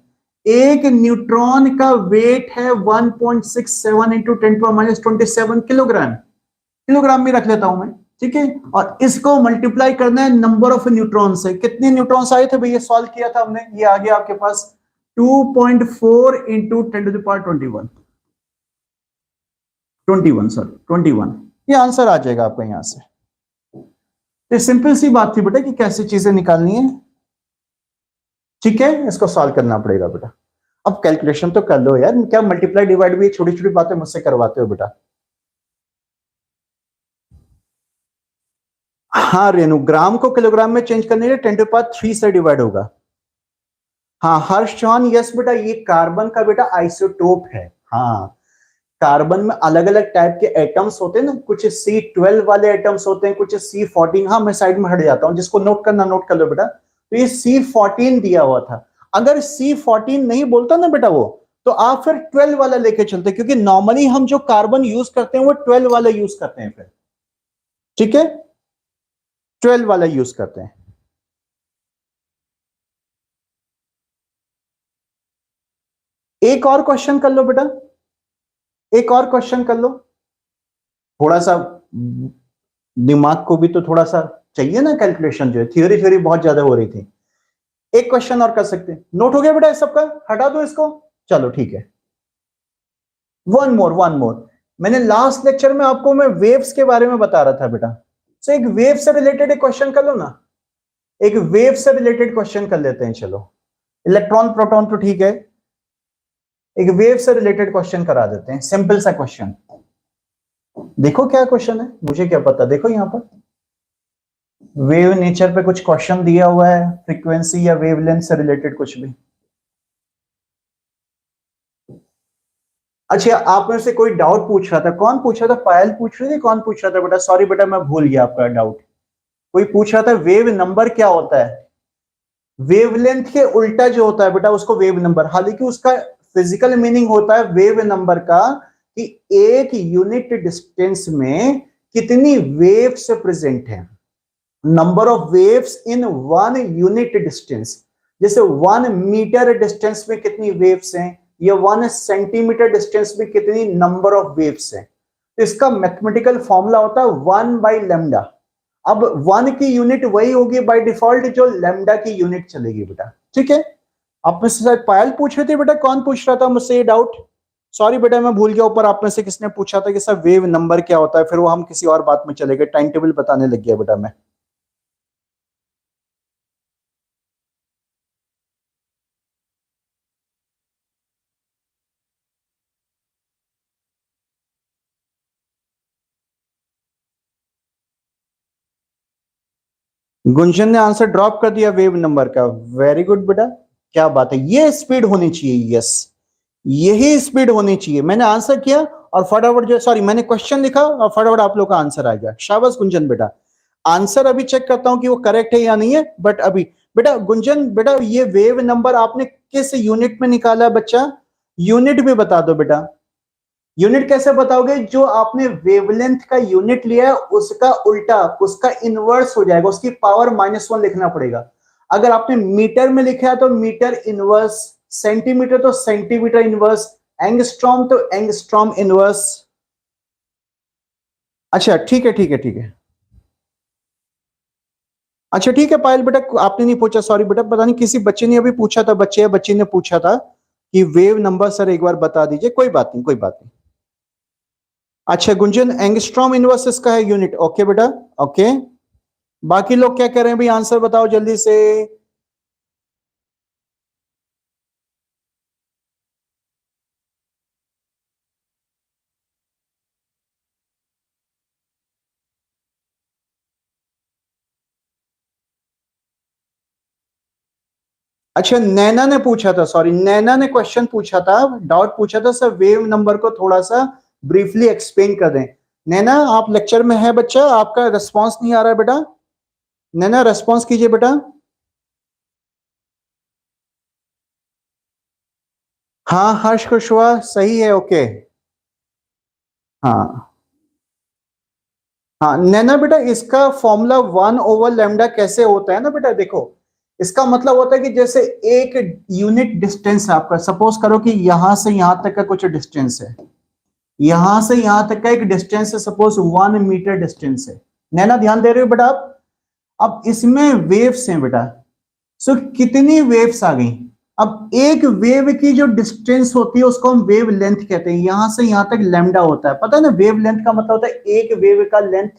एक न्यूट्रॉन का वेट है 1.67 इंटू 10⁻27 किलोग्राम, किलोग्राम में रख लेता हूं मैं, ठीक है। और इसको मल्टीप्लाई करना है नंबर ऑफ न्यूट्रॉन से, कितने न्यूट्रॉन्स आए थे भैया, सॉल्व किया था हमने, ये आ गया आपके पास 2.4 इंटू 10⁻21, 21 सॉरी 21, ये आंसर आ जाएगा आपका यहां से। ये सिंपल सी बात थी बेटा कि कैसे चीजें निकालनी है, ठीक है, इसको सॉल्व करना पड़ेगा बेटा। अब कैलकुलेशन तो कर लो यार, क्या मल्टीप्लाई डिवाइड भी छोटी छोटी बातें मुझसे करवाते हो बेटा। हाँ रेनू, ग्राम को किलोग्राम में चेंज करने के लिए 10⁻³ से डिवाइड होगा। हाँ हर्ष चौहान, यस बेटा, ये कार्बन का बेटा आइसोटोप है। हाँ, कार्बन में अलग अलग टाइप के एटम्स होते हैं ना, कुछ C12 वाले एटम्स होते हैं, कुछ C14, हाँ मैं साइड में हट जाता हूँ, जिसको नोट करना नोट कर लो बेटा। तो ये C14 दिया हुआ था, अगर C14 नहीं बोलता ना बेटा वो, तो आप फिर 12 वाला लेके चलते, क्योंकि नॉर्मली हम जो कार्बन यूज करते हैं वो 12 वाला यूज करते हैं फिर, ठीक है, 12 वाला यूज करते हैं। एक और क्वेश्चन कर लो बेटा, एक और क्वेश्चन कर लो, थोड़ा सा दिमाग को भी तो थोड़ा सा चाहिए ना, कैलकुलेशन जो है, थ्योरी थ्योरी बहुत ज्यादा हो रही थी। एक क्वेश्चन और कर सकते हैं, नोट हो गया बेटा इस सबका, हटा दो इसको, चलो ठीक है। वन मोर, वन मोर, मैंने लास्ट लेक्चर में आपको मैं वेव्स के बारे में बता रहा था बेटा, सो एक वेव से रिलेटेड एक क्वेश्चन कर लो ना, एक वेव से रिलेटेड क्वेश्चन कर लेते हैं, चलो, इलेक्ट्रॉन प्रोटॉन तो ठीक है, एक वेव से रिलेटेड क्वेश्चन करा देते हैं, सिंपल सा क्वेश्चन। देखो क्या क्वेश्चन है, मुझे क्या पता, देखो यहां पर वेव नेचर पे कुछ क्वेश्चन दिया हुआ है, फ्रीक्वेंसी या वेवलेंथ से रिलेटेड कुछ भी। अच्छा, आप में से कोई डाउट पूछ रहा था, कौन पूछ रहा था, पायल पूछ रही थी, कौन पूछ रहा था बेटा, सॉरी बेटा मैं भूल गया आपका डाउट, कोई पूछ रहा था वेव नंबर क्या होता है, वेवलेंथ के उल्टा जो होता है बेटा उसको वेव नंबर, हालांकि उसका फिजिकल मीनिंग होता है वेव नंबर का, कि एक यूनिट डिस्टेंस में कितनी वेव्स प्रेजेंट है, number of waves in one unit distance, जैसे 1 मीटर डिस्टेंस में कितनी वेव्स हैं, या 1 सेंटीमीटर डिस्टेंस में कितनी नंबर ऑफ वेव्स हैं, तो इसका मैथमेटिकल फॉर्मूला होता है 1/λ। अब 1 की यूनिट वही होगी बाय डिफॉल्ट जो लैम्डा की यूनिट चलेगी बेटा, ठीक है। आप में से शायद पायल पूछ रहे थे बेटा, कौन पूछ रहा था मुझसे ये डाउट, सॉरी बेटा मैं भूल गया, ऊपर आप में से किसने पूछा था कि सर वेव नंबर क्या होता है, फिर वो हम किसी और बात में चले गए, टाइम टेबल बताने लग गया बेटा मैं। गुंजन ने आंसर ड्रॉप कर दिया वेव नंबर का। वेरी गुड बेटा, क्या बात है, ये स्पीड होनी चाहिए। यस, यही स्पीड होनी चाहिए। मैंने आंसर किया और फटाफट जो, सॉरी मैंने क्वेश्चन लिखा और फटाफट आप लोग का आंसर आ गया। शाबाश गुंजन बेटा। आंसर अभी चेक करता हूं कि वो करेक्ट है या नहीं है, बट अभी बेटा गुंजन बेटा, ये वेव नंबर आपने किस यूनिट में निकाला है बच्चा? यूनिट भी बता दो बेटा। यूनिट कैसे बताओगे? जो आपने वेवलेंथ का यूनिट लिया है उसका उल्टा, उसका इनवर्स हो जाएगा, उसकी पावर -1 लिखना पड़ेगा। अगर आपने मीटर में लिखा है तो मीटर इनवर्स, सेंटीमीटर तो सेंटीमीटर इनवर्स, एंगस्ट्रॉम तो एंगस्ट्रॉम इनवर्स। अच्छा ठीक है ठीक है ठीक है। अच्छा ठीक है पायल बेटा, आपने नहीं पूछा, सॉरी बेटा, पता नहीं किसी बच्चे ने अभी पूछा था, बच्चे या बच्ची ने पूछा था कि वेव नंबर सर एक बार बता दीजिए। कोई बात नहीं, कोई बात नहीं। अच्छा गुंजन, एंगस्ट्रॉम इनवर्स इसका है यूनिट। ओके बेटा, ओके। बाकी लोग क्या कह रहे हैं भाई, आंसर बताओ जल्दी से। अच्छा नैना ने पूछा था, सॉरी नैना ने क्वेश्चन पूछा था, डाउट पूछा था सर, वेव नंबर को थोड़ा सा ब्रीफली एक्सप्लेन कर दें। नैना आप लेक्चर में है बच्चा, आपका रिस्पांस नहीं आ रहा है बेटा। नैना रिस्पांस कीजिए बेटा। हाँ हर्ष कुशवाहा सही है, ओके। हाँ हाँ नैना बेटा, इसका फॉर्मूला 1/λ कैसे होता है ना बेटा, देखो इसका मतलब होता है कि जैसे एक यूनिट डिस्टेंस है आपका, सपोज करो कि यहां से यहां तक का कुछ डिस्टेंस है, यहां से यहां तक का एक डिस्टेंस है, सपोज 1 मीटर डिस्टेंस है। नैना ध्यान दे रहे हो बेटा आप? अब इसमें वेव्स हैं बेटा। सो कितनी वेव्स आ गई? अब एक वेव की जो डिस्टेंस होती है उसको हम वेव लेंथ कहते हैं। यहां से यहां तक लैम्डा होता है, पता है ना? वेव लेंथ का मतलब होता है एक वेव का लेंथ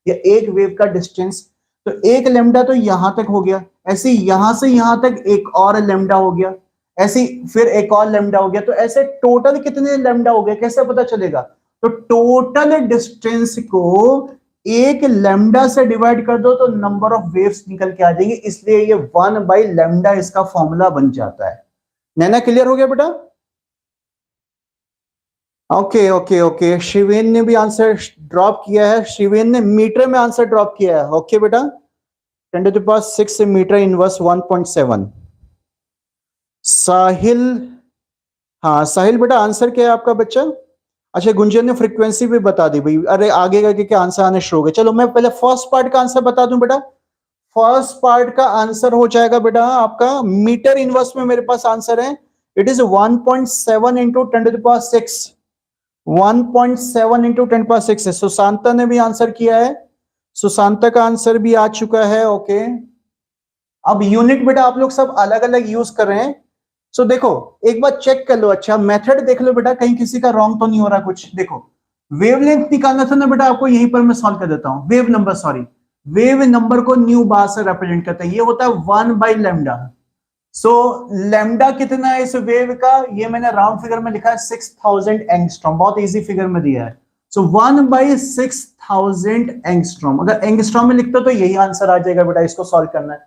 या एक वेव का डिस्टेंस। तो एक लैम्डा तो यहां तक हो गया, ऐसे यहां से यहां तक एक और लैम्डा हो गया, ऐसे फिर एक और लैम्डा हो गया। तो ऐसे टोटल कितने लैम्डा हो गए, कैसे पता चलेगा? तो टोटल डिस्टेंस को एक लैम्डा से डिवाइड कर दो तो नंबर ऑफ वेव्स निकल के आ जाएंगे, इसलिए ये 1/λ इसका फॉर्मूला बन जाता है। नैना क्लियर हो गया बेटा? ओके ओके ओके, शिवेन ने भी आंसर ड्रॉप किया है, शिवेन ने मीटर में आंसर ड्रॉप किया है। ओके बेटा, 10⁶ मीटर इनवर्स 1.7। साहिल, हाँ साहिल बेटा आंसर क्या है आपका बच्चा? अच्छा गुंजन ने फ्रीक्वेंसी भी बता दी भाई, अरे आगे का क्या आंसर आने शुरू हो गए। चलो मैं पहले फर्स्ट पार्ट का आंसर बता दूं बेटा। फर्स्ट पार्ट का आंसर हो जाएगा बेटा आपका मीटर इनवर्स में, मेरे पास आंसर है, इट इज 1.7 इंटू 10⁶। 1.7 इंटू 10⁶ है। सुशांता ने भी आंसर किया है, सुशांता का आंसर भी आ चुका है। ओके, अब यूनिट बेटा आप लोग सब अलग अलग यूज कर रहे हैं। सो देखो एक बार चेक कर लो, अच्छा मेथड देख लो बेटा, कहीं किसी का रॉन्ग तो नहीं हो रहा कुछ। देखो वेवलेंथ निकालना था ना बेटा आपको, यहीं पर मैं सॉल्व कर देता हूं। Wave number, sorry wave number को न्यू बार से रिप्रेजेंट करता है, ये होता है 1/λ। सो लैम्डा कितना है इस वेव का, ये मैंने राउंड फिगर में लिखा है 6000 एंगस्ट्रॉम, बहुत इजी फिगर में दिया है। सो 1/6000 एंगस्ट्रॉम, अगर एंगस्ट्रॉम में लिखते तो यही आंसर आ जाएगा बेटा, इसको सॉल्व करना है।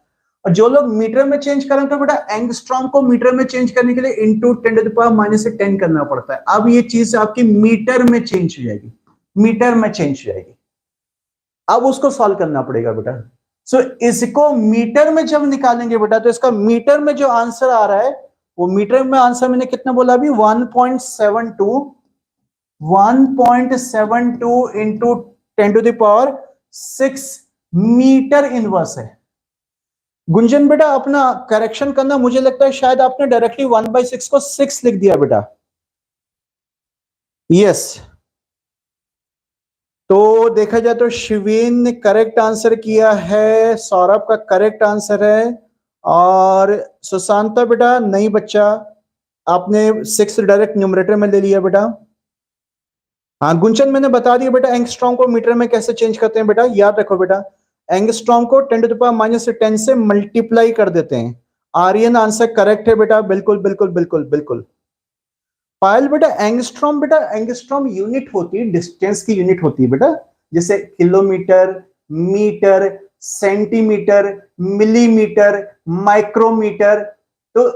और जो लोग मीटर में चेंज करें तो बेटा एंगस्ट्रॉम को मीटर में चेंज करने के लिए इंटू 10⁻⁻10 करना पड़ता है। अब ये चीज आपकी मीटर में चेंज हो जाएगी, मीटर में चेंज हो जाएगी। अब उसको सॉल्व करना पड़ेगा बेटा। सो इसको मीटर में जब निकालेंगे बेटा तो इसका मीटर में जो आंसर आ रहा है, वो मीटर में आंसर मैंने कितना बोला अभी, 1.72, 1.72 इंटू 10⁶ मीटर इनवर्स है। गुंजन बेटा अपना करेक्शन करना, मुझे लगता है शायद आपने डायरेक्टली 1/6 को 6 लिख दिया बेटा। यस, तो देखा जाए तो शिवेन ने करेक्ट आंसर किया है, सौरभ का करेक्ट आंसर है, और सुशांता बेटा नहीं बच्चा, आपने 6 डायरेक्ट न्यूमरेटर में ले लिया बेटा। हाँ गुंजन मैंने बता दिया बेटा, एंगस्ट्रॉम को मीटर में कैसे चेंज करते हैं बेटा, याद रखो बेटा, एंगस्ट्रॉम को 10⁻⁻10 से मल्टीप्लाई कर देते हैं। आर्यन आंसर करेक्ट है बेटा, बिल्कुल बिल्कुल बिल्कुल बिल्कुल। पायल बेटा एंगस्ट्रॉम यूनिट होती है, डिस्टेंस की यूनिट होती है बेटा, जैसे kilometre, metre, centimetre, millimetre, micrometre, तो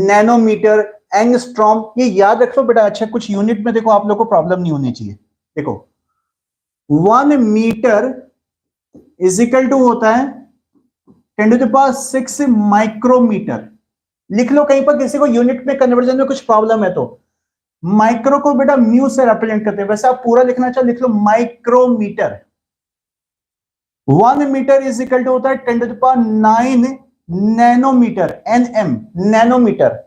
नैनोमीटर, एंगस्ट्रॉम, ये याद रखो बेटा। अच्छा कुछ यूनिट में देखो आप लोग को प्रॉब्लम नहीं होनी चाहिए। देखो 1 मीटर इज इक्वल टू होता है 10⁶ माइक्रोमीटर। लिख लो कहीं पर किसी को यूनिट में कन्वर्जन में कुछ प्रॉब्लम है तो। माइक्रो को बेटा म्यू से रिप्रेजेंट करते हैं, वैसे आप पूरा लिखना चाहो लिख लो micrometre. 1 metre is equal to होता है 10⁹ नैनोमीटर, एनएम नैनोमीटर।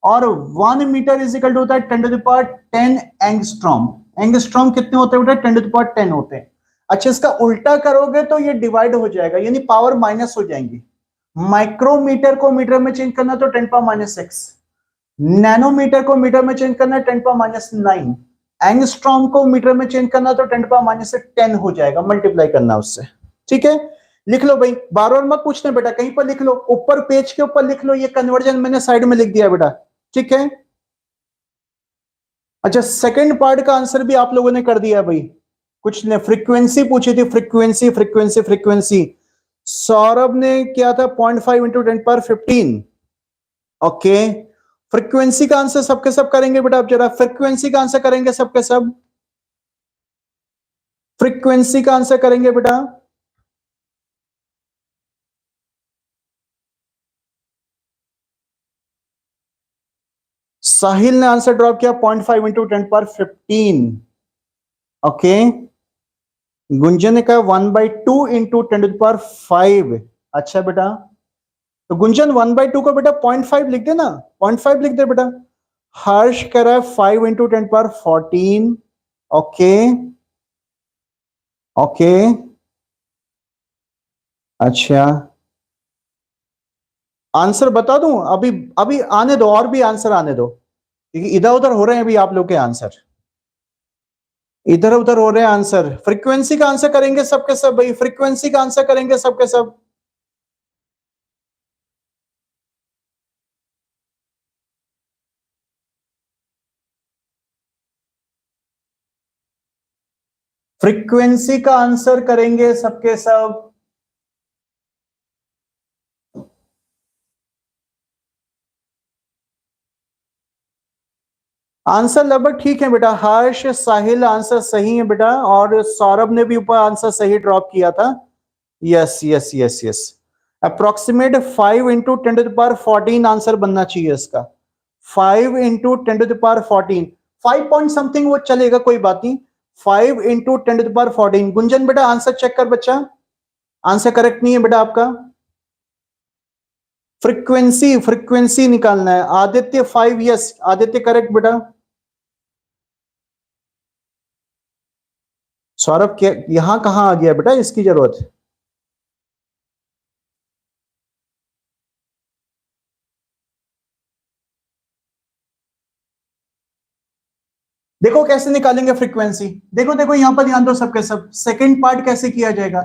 और 1 मीटर इज इक्वल टू होता है 10⁻10 एंगस्ट्रॉम। एंगस्ट्रॉम कितने होते हैं बेटा? 10⁻10 होते हैं। अच्छा इसका उल्टा करोगे तो ये डिवाइड हो जाएगा, यानी पावर माइनस हो जाएंगी। माइक्रोमीटर को मीटर में चेंज करना तो 10⁻6, नैनोमीटर को मीटर में चेंज करना 10⁻9, एंगस्ट्रॉम को मीटर में चेंज करना तो 10⁻10 हो जाएगा, मल्टीप्लाई करना उससे। ठीक है, लिख लो भाई, बार बार मत पूछना बेटा, कहीं पर लिख लो, ऊपर पेज के ऊपर लिख लो, ये कन्वर्जन मैंने साइड में लिख दिया बेटा। ठीक है, अच्छा सेकंड पार्ट का आंसर भी आप लोगों ने कर दिया भाई। कुछ ने फ्रीक्वेंसी पूछी थी, फ्रीक्वेंसी फ्रीक्वेंसी फ्रीक्वेंसी। सौरभ ने किया था 0.5 इंटू 10⁻15। ओके, फ्रीक्वेंसी का आंसर सबके सब करेंगे बेटा। अब जरा फ्रीक्वेंसी का आंसर करेंगे सबके सब, फ्रीक्वेंसी का आंसर करेंगे बेटा। साहिल ने आंसर ड्रॉप किया 0.5 इंटू 10⁻15। ओके, गुंजन ने कहा 1/2 इंटू 10⁻5। अच्छा बेटा, तो गुंजन 1/2 को बेटा 0.5 लिख देना, 0.5 लिख दे बेटा। हर्ष कह रहा है 5 इंटू 10⁻14। ओके ओके, अच्छा आंसर बता दूं? अभी अभी आने दो, और भी आंसर आने दो, क्योंकि इधर उधर हो रहे हैं अभी आप लोग के आंसर, इधर उधर हो रहे हैं आंसर। फ्रीक्वेंसी का आंसर करेंगे सबके सब भाई, फ्रीक्वेंसी का आंसर करेंगे सबके सब। फ्रीक्वेंसी का आंसर करेंगे सबके सब। आंसर लगभग ठीक है बेटा। हर्ष, साहिल आंसर सही है बेटा, और सौरभ ने भी ऊपर आंसर सही ड्रॉप किया था। Yes yes yes yes, approximate 5 into 10⁻14 answer बनना चाहिए इसका। 5 इंटू 10⁻14, 5 पॉइंट समथिंग वो चलेगा, कोई बात नहीं। 5 इंटू 10⁻14। गुंजन बेटा आंसर चेक कर बच्चा, आंसर करेक्ट नहीं है बेटा आपका। फ्रीक्वेंसी फ्रीक्वेंसी निकालना है। आदित्य 5, यस आदित्य करेक्ट बेटा। सौरभ क्या यहां कहां आ गया बेटा इसकी जरूरत? देखो कैसे निकालेंगे फ्रीक्वेंसी, देखो देखो यहां पर ध्यान दो सबके सब। सेकंड पार्ट कैसे किया जाएगा?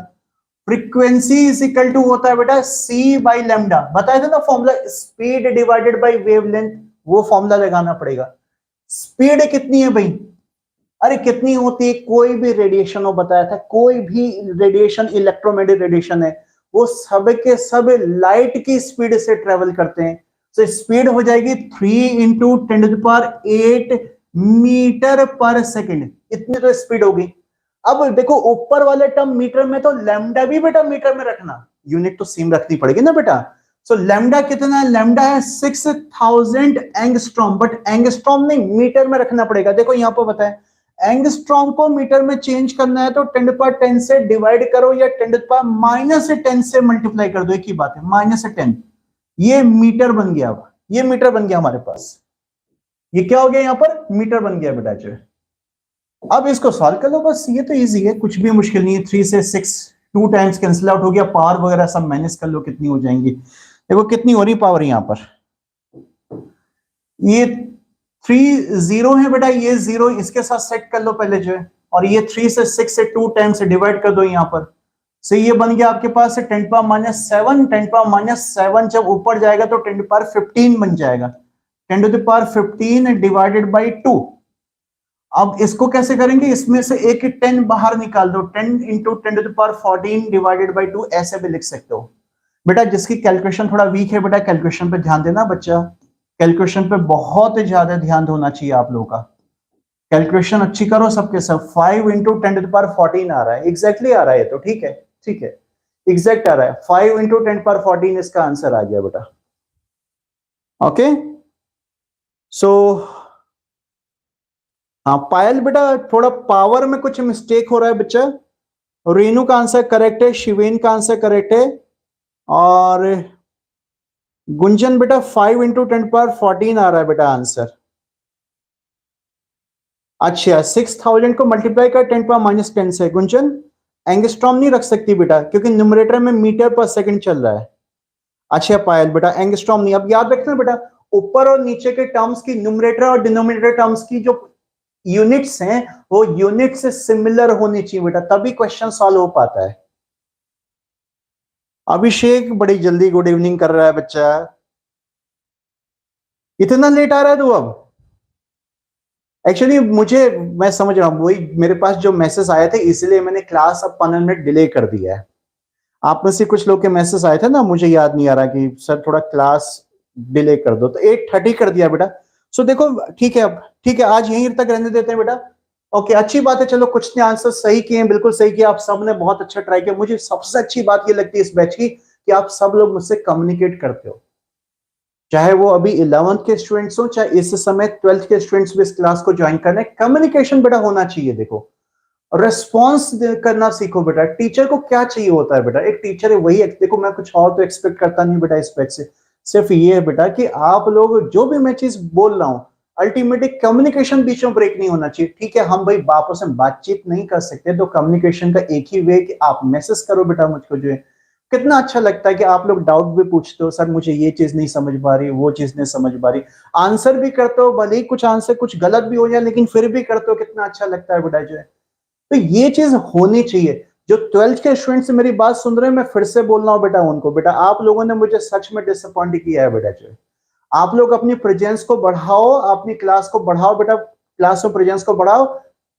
फ्रीक्वेंसी इज इक्वल टू होता है बेटा c बाई लैम्डा। बताया था ना formula, speed divided by wavelength, वो फॉर्मूला लगाना पड़ेगा। स्पीड कितनी है भाई? अरे कितनी होती है, कोई भी रेडिएशन हो, बताया था कोई भी रेडिएशन, इलेक्ट्रोमैग्नेटिक रेडिएशन है, वो सब के सब लाइट की स्पीड से ट्रेवल करते हैं। तो स्पीड हो जाएगी 3 इंटू 10⁸ मीटर पर सेकेंड, इतनी तो स्पीड होगी। अब देखो ऊपर वाले टर्म मीटर में, तो लैम्डा भी बेटा मीटर में रखना, यूनिट तो सेम रखनी पड़ेगी ना बेटा। सो लैम्डा कितना है? लैम्डा है 6000 एंगस्ट्रॉम, बट एंगस्ट्रॉम नहीं, मीटर में रखना पड़ेगा। देखो यहां पर बताए, एंगस्ट्रॉम को मीटर में चेंज करना है तो 10⁻10 से डिवाइड करो, या 10⁻10 से मल्टीप्लाई कर दो, एक ही बात है, -10। ये मीटर बन गया, अब ये मीटर बन गया हमारे पास। ये क्या हो गया? यहां पर मीटर बन गया बेटा जो। अब इसको सॉल्व कर लो बस, ये तो इजी है, कुछ भी मुश्किल नहीं है। 3 से 6 2 टाइम्स कैंसिल आउट हो गया, पावर वगैरह सब मैनेज कर लो कितनी हो जाएंगी। देखो कितनी हो रही पावर यहां पर, ये 3 0 है बेटा, ये 0 इसके साथ सेट कर लो पहले जो है, और ये 3 से 6 से 2 टाइम्स से डिवाइड कर दो यहां पर। सो ये बन गया आपके पास 10⁻7। 10⁻7 जब ऊपर जाएगा तो 10⁻15 बन जाएगा। 10⁻15 डिवाइडेड बाई 2। अब इसको कैसे करेंगे, इसमें से एक 10 बाहर निकाल दो, 10 इंटू 10⁻14 डिवाइडेड बाई 2, ऐसे भी लिख सकते हो बेटा। जिसकी कैलकुलेशन थोड़ा वीक है बेटा, कैलकुलेशन पे ध्यान देना बच्चा, कैलकुलेशन पे बहुत ज्यादा ध्यान होना चाहिए आप लोगों का। कैलकुलेशन अच्छी करो सबके सब। 5 इंटू 10⁻14 आ रहा है, एग्जैक्टली आ रहा है तो ठीक है, ठीक है, एग्जैक्ट आ रहा है। 5 इंटू 10⁻14 इसका आंसर आ गया बेटा। ओके, सो हाँ पायल बेटा, थोड़ा पावर में कुछ मिस्टेक हो रहा है बच्चा। रेनू का आंसर करेक्ट है, शिवेन का आंसर करेक्ट है, और गुंजन बेटा 5 इंटू 10⁻14 आ रहा है बेटा आंसर। अच्छा, 6000 को मल्टीप्लाई कर 10⁻−10 से। गुंजन एंगस्ट्रॉम नहीं रख सकती बेटा, क्योंकि न्यूमरेटर में मीटर पर सेकंड चल रहा है। अच्छा पायल बेटा, एंगस्ट्रॉम नहीं। अब याद रखना बेटा, ऊपर और नीचे के टर्म्स की, न्यूमरेटर और डिनोमिनेटर टर्म्स की जो यूनिट्स हैं, वो यूनिट से सिमिलर होनी चाहिए बेटा, तभी क्वेश्चन सॉल्व हो पाता है। अभिषेक बड़ी जल्दी गुड इवनिंग कर रहा है बच्चा, इतना लेट आ रहा है तू अब। एक्चुअली मुझे, मैं समझ रहा हूं, वही मेरे पास जो मैसेज आए थे इसलिए मैंने क्लास अब 15 मिनट डिले कर दिया है। आप में से कुछ लोग के मैसेज आए थे ना, मुझे याद नहीं आ रहा कि सर थोड़ा क्लास डिले कर दो, तो 8:30 कर दिया बेटा। सो देखो ठीक है, अब ठीक है, आज यहीं तक रहने देते हैं बेटा। ओके, अच्छी बात है, चलो कुछ ने आंसर सही किए हैं, बिल्कुल सही किया, आप सब ने बहुत अच्छा ट्राई किया। मुझे सबसे अच्छी बात ये लगती है इस बैच की कि आप सब लोग मुझसे कम्युनिकेट करते हो, चाहे वो अभी 11th के स्टूडेंट्स हो, चाहे इस समय 12th के स्टूडेंट्स भी इस क्लास को ज्वाइन करने। कम्युनिकेशन बेटा होना चाहिए। देखो, रेस्पॉन्स करना सीखो बेटा। टीचर को क्या चाहिए होता है बेटा, एक टीचर है वही, देखो मैं कुछ और तो एक्सपेक्ट करता नहीं बेटा इस बैच से। सिर्फ ये है बेटा कि आप लोग जो भी मैं चीज बोल रहा हूं, अल्टीमेटली कम्युनिकेशन बीच में ब्रेक नहीं होना चाहिए। ठीक है, हम भाई बापों से बातचीत नहीं कर सकते, तो कम्युनिकेशन का एक ही वे कि आप मैसेज करो बेटा मुझको। जो है कितना अच्छा लगता है कि आप लोग डाउट भी पूछते हो, सर मुझे ये चीज नहीं समझ पा रही, वो चीज नहीं समझ पा रही, आंसर भी करते हो, भले ही कुछ आंसर कुछ गलत भी हो जाए लेकिन फिर भी करते हो, कितना अच्छा लगता है बेटा। जो है तो ये चीज होनी चाहिए। जो 12th के स्टूडेंट्स मेरी बात सुन रहे हैं, मैं फिर से बोल रहा हूं बेटा उनको, बेटा आप लोगों ने मुझे सच में डिसअपॉइंट किया है बेटा। जो आप लोग अपनी प्रेजेंस को बढ़ाओ, अपनी क्लास को बढ़ाओ बेटा, क्लास में प्रेजेंस को बढ़ाओ,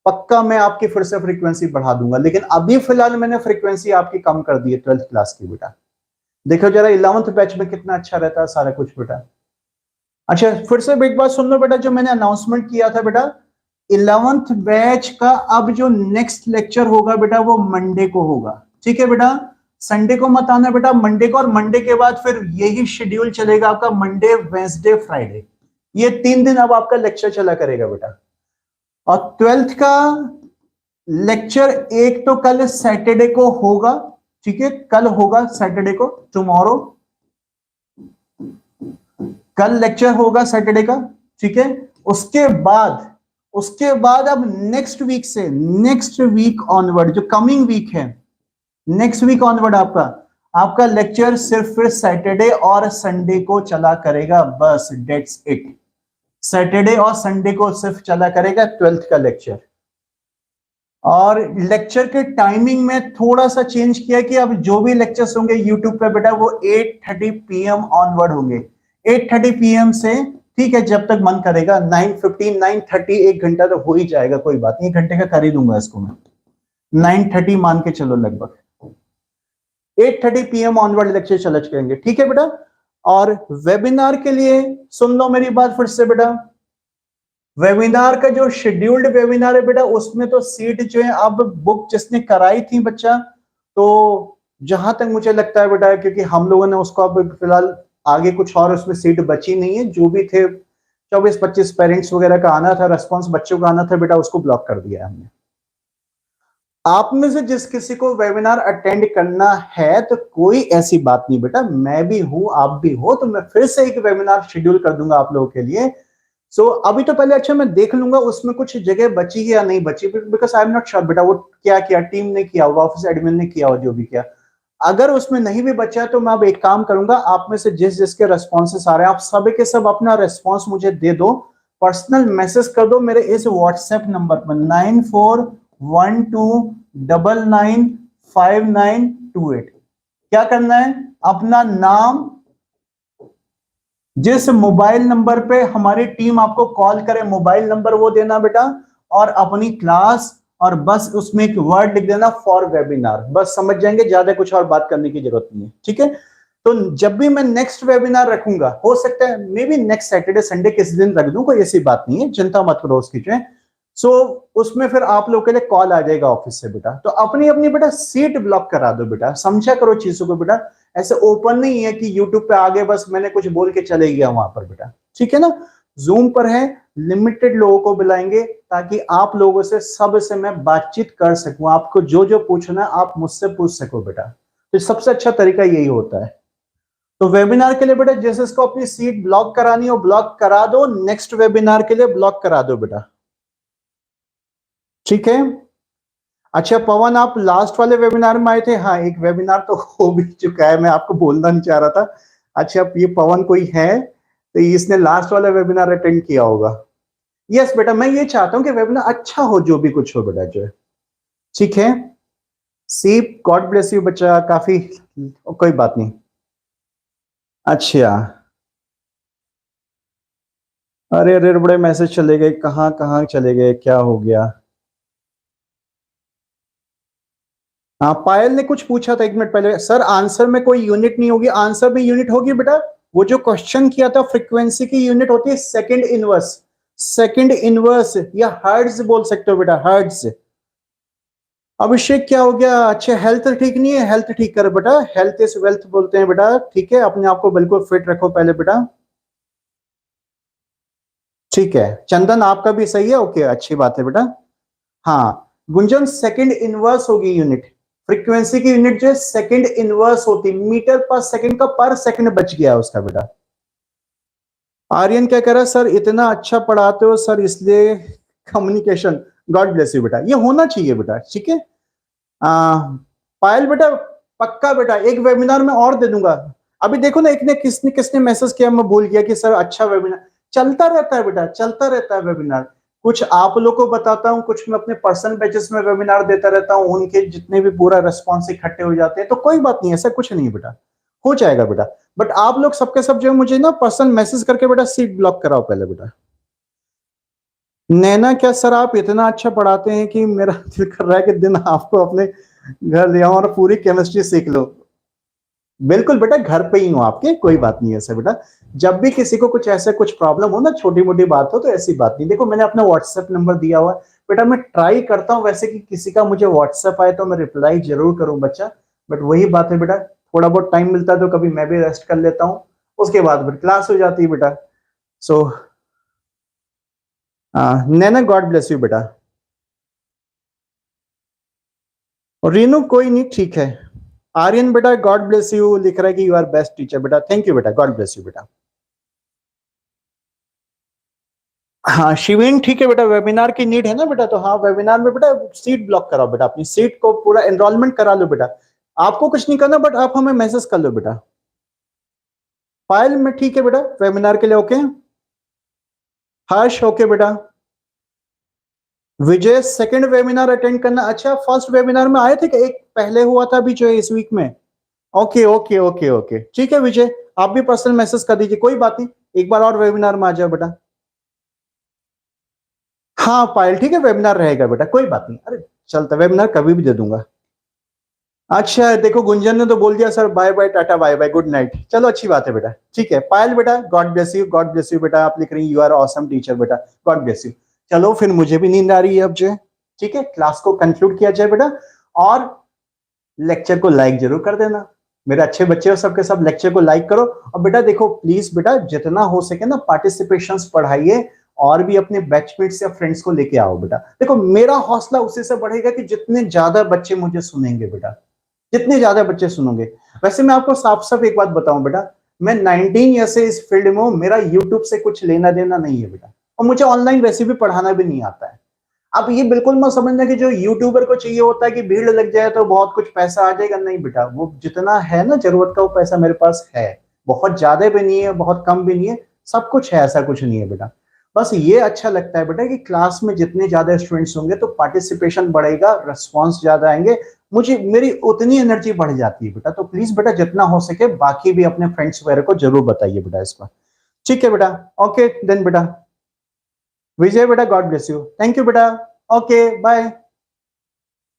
पक्का मैं आपकी फिर से फ्रीक्वेंसी बढ़ा दूंगा। लेकिन अभी फिलहाल मैंने फ्रीक्वेंसी आपकी कम कर दी है 12th क्लास की बेटा। देखो जरा 11th बैच में कितना अच्छा रहता है सारा कुछ बेटा। अच्छा फिर से एक बात सुन लो बेटा, जो मैंने अनाउंसमेंट किया था बेटा, 11th बैच का अब जो नेक्स्ट लेक्चर होगा बेटा वो मंडे को होगा। ठीक है बेटा, संडे को मत आना बेटा, मंडे को। और मंडे के बाद फिर यही शेड्यूल चलेगा आपका, मंडे वेंसडे फ्राइडे, ये 3 दिन अब आपका लेक्चर चला करेगा बेटा। और 12th का लेक्चर एक तो कल सैटरडे को होगा, ठीक है, कल होगा सैटरडे को, टुमारो कल लेक्चर होगा सैटरडे का, ठीक है। उसके बाद अब नेक्स्ट वीक से, नेक्स्ट वीक ऑनवर्ड, जो कमिंग वीक है, नेक्स्ट वीक ऑनवर्ड आपका लेक्चर सिर्फ फिर सैटरडे और संडे को चला करेगा, बस डेट्स इट। सैटरडे और संडे को सिर्फ चला करेगा 12th का लेक्चर। और लेक्चर के टाइमिंग में थोड़ा सा चेंज किया कि अब जो भी लेक्चर्स होंगे यूट्यूब पे बेटा वो 8:30 PM ऑनवर्ड होंगे, 8:30 PM से, ठीक है, जब तक मन करेगा। 9:15 9:30 1 घंटा तो हो ही जाएगा, कोई बात नहीं, 1 घंटे का कर ही दूंगा इसको मैं। 9:30 मान के चलो, लगभग 8:30 PM ऑनवर्ड लेक्चर चल जाएंगे, ठीक है बेटा। और वेबिनार के लिए सुन लो मेरी बात फिर से बेटा, वेबिनार का जो शेड्यूल्ड वेबिनार है बेटा, उसमें तो सीट जो है अब बुक जिसने कराई थी बच्चा, तो जहां तक मुझे लगता है बेटा, क्योंकि हम लोगों ने उसको अब फिलहाल आगे कुछ और उसमें सीट बची नहीं है, जो भी थे 24-25 पेरेंट्स वगैरह का आना था, रेस्पॉन्स बच्चों का आना था बेटा, उसको ब्लॉक कर दिया है हमने। आप में से जिस किसी को वेबिनार अटेंड करना है तो कोई ऐसी बात नहीं बेटा, मैं भी हूं आप भी हो, तो मैं फिर से एक वेबिनार शेड्यूल कर दूंगा आप लोगों के लिए। सो अभी तो पहले अच्छा मैं देख लूंगा उसमें कुछ जगह बची है या नहीं बची, because I am not sure बेटा, वो क्या किया टीम ने किया होगा, ऑफिस एडमिन ने किया होगा, जो भी किया। अगर उसमें नहीं भी बचा है तो मैं अब एक काम करूंगा, आप में से जिस जिसके रेस्पॉन्सेस आ रहे हैं, आप सब के सब अपना रेस्पॉन्स मुझे दे दो, पर्सनल मैसेज कर दो मेरे इस व्हाट्सएप नंबर पर 9412995928। क्या करना है, अपना नाम, जिस मोबाइल नंबर पे हमारी टीम आपको कॉल करे मोबाइल नंबर वो देना बेटा, और अपनी क्लास, और बस उसमें एक वर्ड लिख देना फॉर वेबिनार, बस समझ जाएंगे, ज्यादा कुछ और बात करने की जरूरत नहीं है, ठीक है। तो जब भी मैं नेक्स्ट वेबिनार रखूंगा, हो सकता है may be next Saturday Sunday किसी दिन रख दूं, कोई ऐसी बात नहीं है, चिंता मत करो उसकी जो है। सो उसमें फिर आप लोग के लिए कॉल आ जाएगा ऑफिस से बेटा, तो अपनी अपनी बेटा सीट ब्लॉक करा दो बेटा, समझा करो चीजों को बेटा। ऐसे ओपन नहीं है कि यूट्यूब पे आगे बस मैंने कुछ बोल के चले गया वहां पर बेटा, ठीक है ना। जूम पर है, लिमिटेड लोगों को बुलाएंगे ताकि आप लोगों से सब से मैं बातचीत कर सकूं, आपको जो जो पूछना है आप मुझसे पूछ सको बेटा, तो सबसे अच्छा तरीका यही होता है। तो वेबिनार के लिए बेटा जैसे इसको अपनी सीट ब्लॉक करानी हो ब्लॉक करा दो, नेक्स्ट वेबिनार के लिए ब्लॉक करा दो बेटा, ठीक है। अच्छा पवन, आप लास्ट वाले वेबिनार में आए थे? हाँ, एक वेबिनार तो हो भी चुका है, मैं आपको बोलना नहीं चाह रहा था। अच्छा ये पवन कोई है तो इसने लास्ट वाला वेबिनार अटेंड किया होगा। यस बेटा, मैं ये चाहता हूं कि वेबिनार अच्छा हो, जो भी कुछ हो बेटा जो है, ठीक है। सीप गॉड ब्लेस यू बच्चा, काफी कोई बात नहीं। अच्छा, अरे अरे बड़े मैसेज चले गए, कहाँ कहाँ चले गए, क्या हो गया? हाँ पायल ने कुछ पूछा था 1 मिनट पहले, सर आंसर में कोई यूनिट नहीं होगी, आंसर में यूनिट होगी बेटा। वो जो क्वेश्चन किया था फ्रीक्वेंसी की यूनिट होती है सेकंड इनवर्स, सेकंड इनवर्स या हर्ट्ज बोल सकते हो बेटा, हर्ट्ज। अभिषेक क्या हो गया? अच्छा हेल्थ ठीक नहीं है, हेल्थ ठीक कर बेटा, हेल्थ इज वेल्थ बोलते हैं बेटा, ठीक है, अपने आप को बिल्कुल फिट रखो पहले बेटा, ठीक है। चंदन आपका भी सही है, ओके अच्छी बात है बेटा। हाँ गुंजन, सेकंड इनवर्स होगी यूनिट, फ्रीक्वेंसी की यूनिट जो है सेकंड इनवर्स होती, मीटर पर सेकंड का पर सेकंड बच गया है उसका बेटा। आर्यन क्या कह रहा है? सर इतना अच्छा पढ़ाते हो सर इसलिए कम्युनिकेशन, गॉड ब्लेस यू बेटा, ये होना चाहिए बेटा, ठीक है। पायल बेटा पक्का बेटा, एक वेबिनार में और दे दूंगा। अभी देखो ना, एक ने किसने किसने मैसेज किया, मैं भूल गया कि सर अच्छा वेबिनार चलता रहता है बेटा, चलता रहता है वेबिनार। कुछ आप लोग को बताता हूँ, कुछ मैं अपने पर्सनल बैचेस में वेबिनार देता रहता हूँ, उनके जितने भी पूरा रेस्पॉन्स इकट्ठे हो जाते हैं, तो कोई बात नहीं, ऐसा कुछ नहीं बेटा, हो जाएगा बेटा। बट आप लोग सबके सब जो है मुझे ना पर्सनल मैसेज करके बेटा सीट ब्लॉक कराओ पहले बेटा। नैना, क्या सर आप इतना अच्छा पढ़ाते हैं कि मेरा दिल कर रहा है कि दिन आपको अपने घर ले आऊं और पूरी केमिस्ट्री सीख लो। बिल्कुल बेटा, घर पे ही हूँ आपके, कोई बात नहीं है सर बेटा। जब भी किसी को कुछ ऐसे कुछ प्रॉब्लम हो ना, छोटी मोटी बात हो, तो ऐसी बात नहीं, देखो मैंने अपना व्हाट्सएप नंबर दिया हुआ है बेटा, मैं ट्राई करता हूँ वैसे कि किसी का मुझे व्हाट्सएप आए तो मैं रिप्लाई जरूर करूँ बच्चा, बट वही बात है बेटा, थोड़ा बहुत टाइम मिलता है तो कभी मैं भी रेस्ट कर लेता हूँ, उसके बाद फिर क्लास हो जाती है बेटा। सो नैना गॉड ब्लेस यू बेटा। और रीनू कोई नहीं, ठीक है। आर्यन बेटा गॉड ब्लेस यू लिख रहा है कि यू आर बेस्ट टीचर बेटा, थैंक यू बेटा, गॉड ब्लेस यू बेटा। हाँ शिवेन ठीक है बेटा, वेबिनार की नीड है ना बेटा, तो हाँ वेबिनार में बेटा सीट ब्लॉक कराओ बेटा, अपनी सीट को पूरा एनरोलमेंट करा लो बेटा, आपको कुछ नहीं करना, बट आप हमें मैसेज कर लो बेटा। फाइल में ठीक है बेटा, वेबिनार के लिए ओके। हर्ष ओके बेटा। विजय सेकंड वेबिनार अटेंड करना, अच्छा फर्स्ट वेबिनार में आए थे कि एक पहले हुआ था अभी जो है इस वीक में? ओके ओके ओके ओके ठीक है विजय, आप भी पर्सनल मैसेज कर दीजिए, कोई बात नहीं, एक बार और वेबिनार में आ जाओ बेटा। हाँ पायल ठीक है, वेबिनार रहेगा बेटा, कोई बात नहीं, अरे चलता, वेबिनार कभी भी दे दूंगा। अच्छा देखो गुंजन ने तो बोल दिया sir bye bye tata bye bye good night, चलो अच्छी बात है बेटा, ठीक है। पायल बेटा God bless you, God bless you बेटा, आप लिख रही यू आर ऑसम टीचर बेटा, गॉड ब्लेस यू। चलो फिर मुझे भी नींद आ रही है अब जो है, ठीक है, क्लास को कंक्लूड किया जाए बेटा, और लेक्चर को लाइक जरूर कर देना, मेरे अच्छे बच्चे हो सबके सब लेक्चर को लाइक करो। और बेटा देखो प्लीज बेटा जितना हो सके ना पार्टिसिपेशंस बढ़ाइए, और भी अपने बैचमेट्स या फ्रेंड्स को लेके आओ बेटा, देखो मेरा हौसला उसी से बढ़ेगा कि जितने ज्यादा बच्चे मुझे सुनेंगे बेटा, जितने ज्यादा बच्चे सुनोगे। वैसे मैं आपको साफ साफ एक बात बताऊं बेटा, मैं 19 ईयर से इस फील्ड में हूं, मेरा यूट्यूब से कुछ लेना देना नहीं है बेटा, और मुझे ऑनलाइन वैसे भी पढ़ाना भी नहीं आता है। अब ये बिल्कुल मत समझना कि जो यूट्यूबर को चाहिए होता है कि भीड़ लग जाए तो बहुत कुछ पैसा आ जाएगा, नहीं बेटा, वो जितना है ना जरूरत का वो पैसा मेरे पास है, बहुत ज्यादा भी नहीं है बहुत कम भी नहीं है, सब कुछ है, ऐसा कुछ नहीं है बेटा। बस ये अच्छा लगता है बेटा कि क्लास में जितने ज्यादा स्टूडेंट्स होंगे तो पार्टिसिपेशन बढ़ेगा, रिस्पॉन्स ज्यादा आएंगे, मुझे मेरी उतनी एनर्जी बढ़ जाती है बेटा। तो प्लीज बेटा जितना हो सके बाकी भी अपने फ्रेंड्स वगैरह को जरूर बताइए बेटा इस बार, ठीक है बेटा, ओके देन बेटा। विजय बेटा, God bless you, thank you बेटा, ओके बाय।